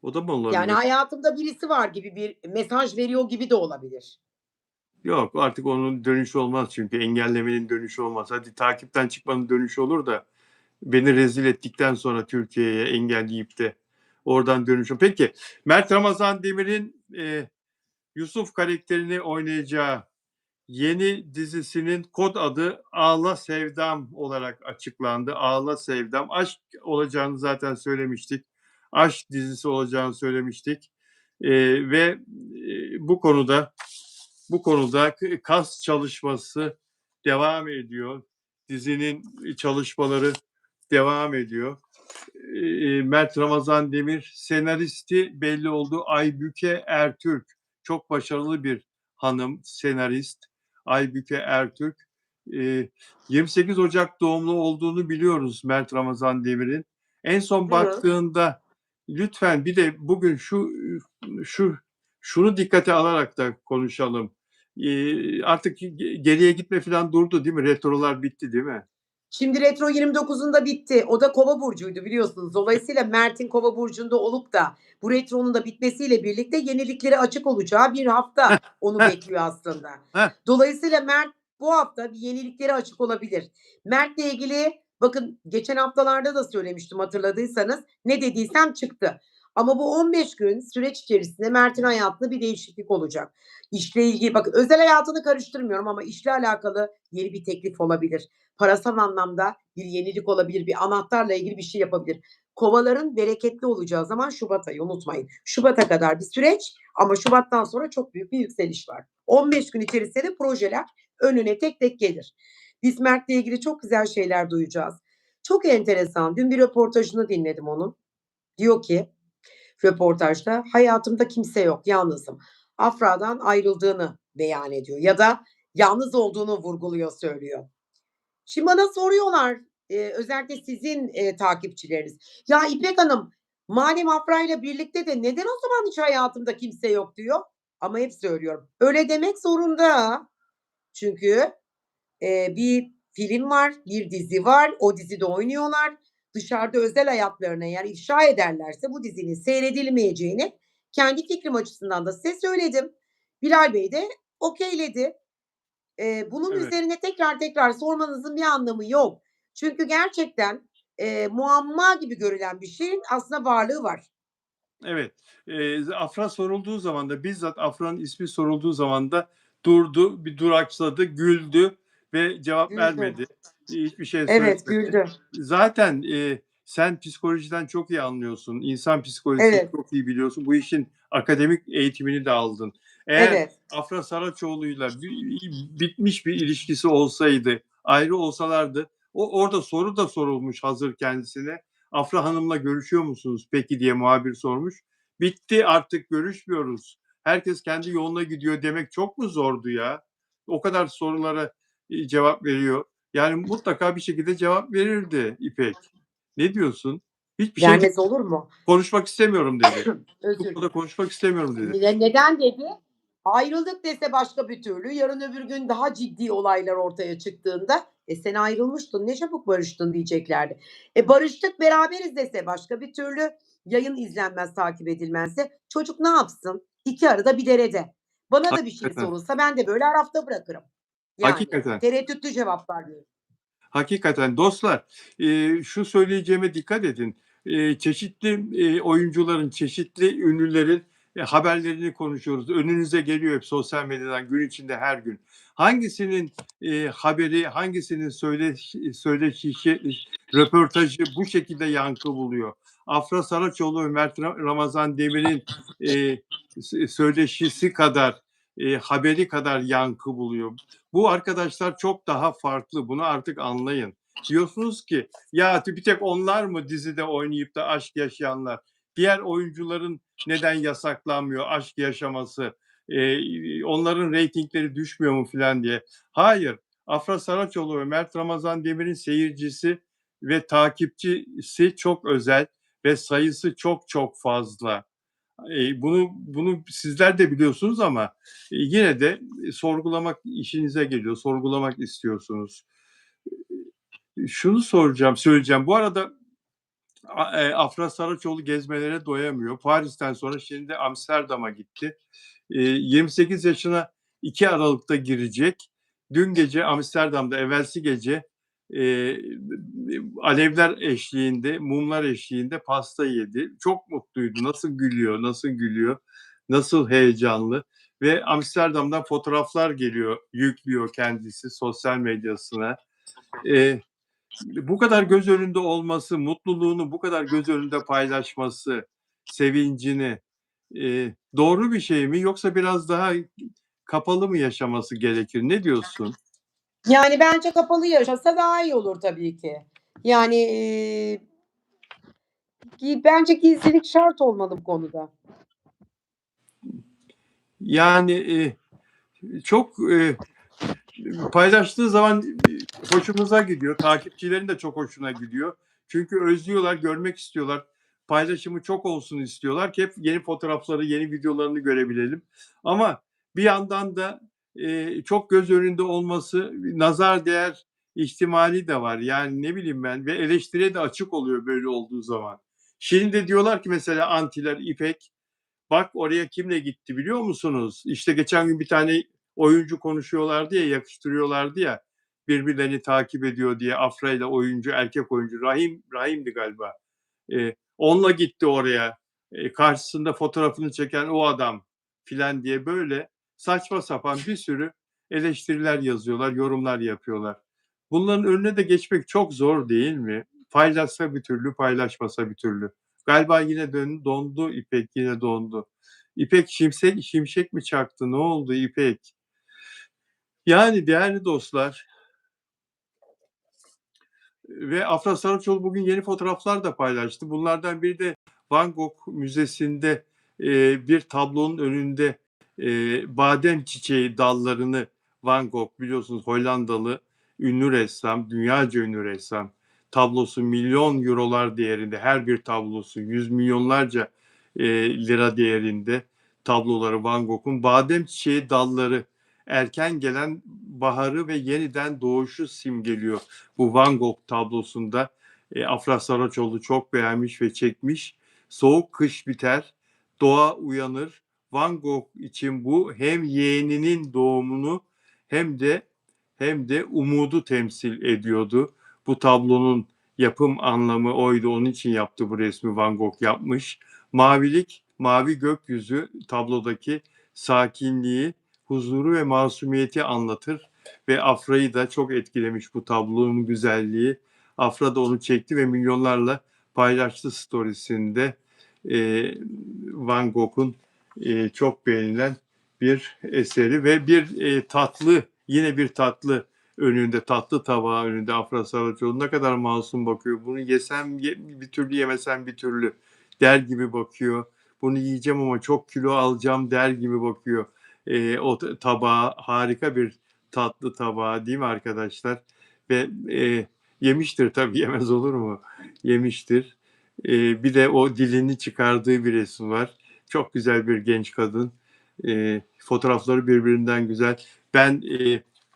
O da mı Yani olabilir? hayatımda birisi var gibi bir mesaj veriyor gibi de olabilir. Yok, artık onun dönüşü olmaz çünkü engellemenin dönüşü olmaz. Hadi takipten çıkmanın dönüşü olur da beni rezil ettikten sonra Türkiye'ye engelleyip de oradan dönüşü. Peki, Mert Ramazan Demir'in Yusuf karakterini oynayacağı yeni dizisinin kod adı Ağla Sevdam olarak açıklandı. Ağla Sevdam. Aşk olacağını zaten söylemiştik. Aşk dizisi olacağını söylemiştik. Ve bu konuda kas çalışması devam ediyor. Dizinin çalışmaları devam ediyor. Mert Ramazan Demir, senaristi belli oldu. Aybüke Ertürk, çok başarılı bir hanım senarist. Aybüke Ertürk. 28 Ocak doğumlu olduğunu biliyoruz Mert Ramazan Demir'in. En son Hı hı. baktığında lütfen bir de bugün şu şunu dikkate alarak da konuşalım. Artık geriye gitme falan durdu değil mi? Retrolar bitti değil mi? Şimdi Retro 29'unda bitti. O da Kova burcuydu biliyorsunuz. Dolayısıyla Mert'in Kova burcunda olup da bu Retro'nun da bitmesiyle birlikte yeniliklere açık olacağı bir hafta Heh, onu heh, bekliyor aslında. heh. Dolayısıyla Mert bu hafta bir yeniliklere açık olabilir. Mert'le ilgili bakın geçen haftalarda da söylemiştim hatırladıysanız. Ne dediysem çıktı. Ama bu 15 gün süreç içerisinde Mert'in hayatında bir değişiklik olacak. İşle ilgili bakın özel hayatını karıştırmıyorum ama işle alakalı yeni bir teklif olabilir. Parasal anlamda bir yenilik olabilir, bir anahtarla ilgili bir şey yapabilir. Kovaların bereketli olacağı zaman şubat ayı unutmayın. Şubat'a kadar bir süreç ama şubattan sonra çok büyük bir yükseliş var. 15 gün içerisinde de projeler önüne tek tek gelir. Biz Mert'le ilgili çok güzel şeyler duyacağız. Çok enteresan. Dün bir röportajını dinledim onun. Diyor ki röportajda hayatımda kimse yok, yalnızım. Afra'dan ayrıldığını beyan ediyor ya da yalnız olduğunu vurguluyor, söylüyor. Şimdi bana soruyorlar, özellikle sizin, takipçileriniz. "Ya İpek Hanım, madem Afra'yla birlikte de neden o zaman hiç hayatımda kimse yok?" diyor. Ama hep söylüyorum, öyle demek zorunda. Çünkü, bir film var, bir dizi var, o dizide oynuyorlar. Dışarıda özel hayatlarını eğer ifşa ederlerse bu dizinin seyredilmeyeceğini kendi fikrim açısından da size söyledim. Bilal Bey de okayledi. Bunun Evet. üzerine tekrar tekrar sormanızın bir anlamı yok. Çünkü gerçekten, muamma gibi görülen bir şeyin aslında varlığı var. Evet. Afra sorulduğu zaman da bizzat Afra'nın ismi sorulduğu zaman da durdu, bir duraksadı, güldü ve cevap Güldü. vermedi. Hiçbir şey Evet, söylemedi. güldü. Zaten sen psikolojiden çok iyi anlıyorsun. İnsan psikolojisini Evet, çok iyi biliyorsun. Bu işin akademik eğitimini de aldın. Eğer evet. Afra Saraçoğlu'yla bitmiş bir ilişkisi olsaydı, ayrı olsalardı, orada soru da sorulmuş hazır kendisine. Afra Hanım'la görüşüyor musunuz peki diye muhabir sormuş. Bitti, artık görüşmüyoruz. Herkes kendi yoluna gidiyor demek çok mu zordu ya? O kadar sorulara cevap veriyor. Yani mutlaka bir şekilde cevap verirdi İpek. Ne diyorsun? Hiçbir şey Vermez olur mu? konuşmak istemiyorum dedi. Bu Özür konuda dilerim. konuşmak istemiyorum dedi. Neden dedi? Ayrıldık dese başka bir türlü, yarın öbür gün daha ciddi olaylar ortaya çıktığında, sen ayrılmıştın, ne çabuk barıştın diyeceklerdi. Barıştık, beraberiz dese başka bir türlü, yayın izlenmez, takip edilmezse çocuk ne yapsın? İki arada bir derede. Bana da bir şey Hakikaten. sorulsa ben de böyle arafta bırakırım. Yani Hakikaten. tereddütlü cevaplar veririm. Hakikaten dostlar, şu söyleyeceğime dikkat edin. Çeşitli oyuncuların, çeşitli ünlülerin haberlerini konuşuyoruz. Önünüze geliyor hep sosyal medyadan gün içinde her gün. Hangisinin haberi, hangisinin söyleşisi, röportajı bu şekilde yankı buluyor? Afra Saraçoğlu ve Mert Ramazan Demir'in söyleşisi kadar, haberi kadar yankı buluyor. Bu arkadaşlar çok daha farklı. Bunu artık anlayın. Diyorsunuz ki ya bir tek onlar mı dizide oynayıp da aşk yaşayanlar? diğer oyuncuların neden yasaklanmıyor aşk yaşaması, onların reytingleri düşmüyor mu filan diye. Hayır, Afra Saraçoğlu ve Mert Ramazan Demir'in seyircisi ve takipçisi çok özel ve sayısı çok çok fazla. Bunu sizler de biliyorsunuz ama yine de sorgulamak işinize geliyor, sorgulamak istiyorsunuz. Şunu söyleyeceğim. Bu arada Afra Saraçoğlu gezmelere doyamıyor. Paris'ten sonra şimdi Amsterdam'a gitti. 28 yaşına 2 Aralık'ta girecek. Dün gece Amsterdam'da, evvelsi gece e, alevler eşliğinde, mumlar eşliğinde pasta yedi. Çok mutluydu. Nasıl gülüyor, nasıl gülüyor, nasıl heyecanlı. Ve Amsterdam'dan fotoğraflar geliyor, yüklüyor kendisi sosyal medyasına. E, Bu kadar göz önünde olması, mutluluğunu bu kadar göz önünde paylaşması, sevincini doğru bir şey mi yoksa biraz daha kapalı mı yaşaması gerekir? Ne diyorsun? Yani bence kapalı yaşasa daha iyi olur tabii ki. Yani, bence gizlilik şart olmalı bu konuda. Yani çok paylaştığı zaman hoşumuza gidiyor. Takipçilerin de çok hoşuna gidiyor. Çünkü özlüyorlar, görmek istiyorlar. Paylaşımı çok olsun istiyorlar ki hep yeni fotoğrafları, yeni videolarını görebilelim. Ama bir yandan da çok göz önünde olması nazar değer ihtimali de var. Yani ne bileyim ben ve eleştiriye de açık oluyor böyle olduğu zaman. Şimdi de diyorlar ki mesela antiler İpek bak oraya kimle gitti biliyor musunuz? İşte geçen gün bir tane oyuncu konuşuyorlardı ya, yakıştırıyorlardı ya. Birbirlerini takip ediyor diye Afra ile oyuncu, erkek oyuncu Rahim'di galiba. Onunla gitti oraya. Karşısında fotoğrafını çeken o adam filan diye böyle saçma sapan bir sürü eleştiriler yazıyorlar, yorumlar yapıyorlar. Bunların önüne de geçmek çok zor değil mi? Paylaşsa bir türlü, paylaşmasa bir türlü. Galiba yine dondu İpek, yine dondu. İpek şimşek mi çaktı? Ne oldu İpek? Yani değerli dostlar, ve Afra Saraçoğlu bugün yeni fotoğraflar da paylaştı. Bunlardan biri de Van Gogh Müzesi'nde bir tablonun önünde badem çiçeği dallarını Van Gogh biliyorsunuz Hollandalı ünlü ressam, dünyaca ünlü ressam. Tablosu milyon eurolar değerinde, her bir tablosu yüz milyonlarca lira değerinde tabloları Van Gogh'un badem çiçeği dalları erken gelen baharı ve yeniden doğuşu simgeliyor bu Van Gogh tablosunda. Afra Saraçoğlu çok beğenmiş ve çekmiş. Soğuk kış biter, doğa uyanır. Van Gogh için bu hem yeğeninin doğumunu hem de umudu temsil ediyordu. Bu tablonun yapım anlamı oydu. Onun için yaptı bu resmi Van Gogh yapmış. Mavilik, mavi gökyüzü tablodaki sakinliği, huzuru ve masumiyeti anlatır ve Afra'yı da çok etkilemiş bu tablonun güzelliği. Afra da onu çekti ve milyonlarla paylaştı storiesinde. Van Gogh'un çok beğenilen bir eseri ve bir yine bir tatlı önünde, tatlı tabağı önünde Afra Saraçoğlu ne kadar masum bakıyor. Bunu yesem bir türlü, yemesem bir türlü der gibi bakıyor. Bunu yiyeceğim ama çok kilo alacağım der gibi bakıyor. O tabağı harika bir tatlı tabağı değil mi arkadaşlar? Ve yemiştir tabii, yemez olur mu? Yemiştir. Bir de o dilini çıkardığı bir resim var. Çok güzel bir genç kadın. Fotoğrafları birbirinden güzel. Ben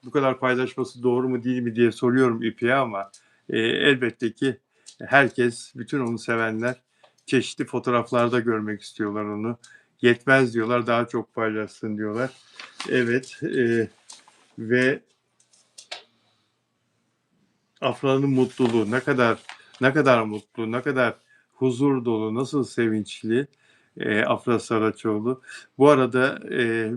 bu kadar paylaşması doğru mu değil mi diye soruyorum İpek'e ama elbette ki herkes, bütün onu sevenler çeşitli fotoğraflarda görmek istiyorlar onu. Yetmez diyorlar, daha çok paylaşsın diyorlar. Evet, ve Afra'nın mutluluğu ne kadar mutlu, ne kadar huzur dolu, nasıl sevinçli Afra Saraçoğlu. Bu arada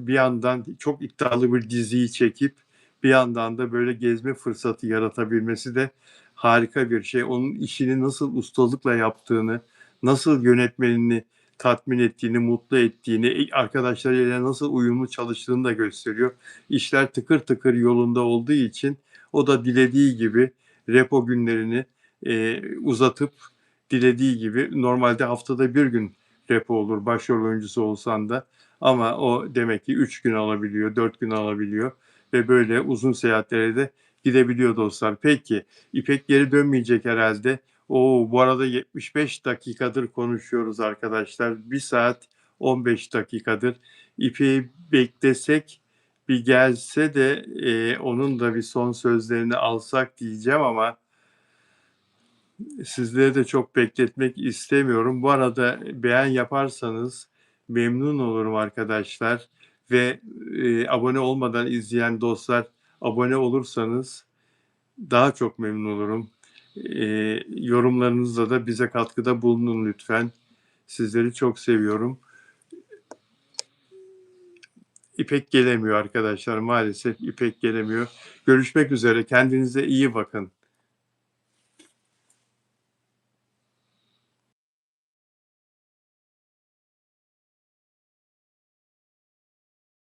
bir yandan çok iddialı bir diziyi çekip bir yandan da böyle gezme fırsatı yaratabilmesi de harika bir şey. Onun işini nasıl ustalıkla yaptığını, nasıl yönetmenini tatmin ettiğini, mutlu ettiğini, arkadaşlarıyla nasıl uyumlu çalıştığını da gösteriyor. İşler tıkır tıkır yolunda olduğu için o da dilediği gibi repo günlerini uzatıp dilediği gibi. Normalde haftada 1 gün repo olur başrol oyuncusu olsan da ama o demek ki 3 gün alabiliyor, 4 gün alabiliyor ve böyle uzun seyahatlere de gidebiliyor dostlar. Peki, İpek geri dönmeyecek herhalde. Bu arada 75 dakikadır konuşuyoruz arkadaşlar. 1 saat 15 dakikadır. İpek'i beklesek, bir gelse de onun da bir son sözlerini alsak diyeceğim ama sizleri de çok bekletmek istemiyorum. Bu arada beğen yaparsanız memnun olurum arkadaşlar ve abone olmadan izleyen dostlar, abone olursanız daha çok memnun olurum. Yorumlarınızla da bize katkıda bulunun lütfen. Sizleri çok seviyorum. İpek gelemiyor arkadaşlar. Maalesef İpek gelemiyor. Görüşmek üzere. Kendinize iyi bakın.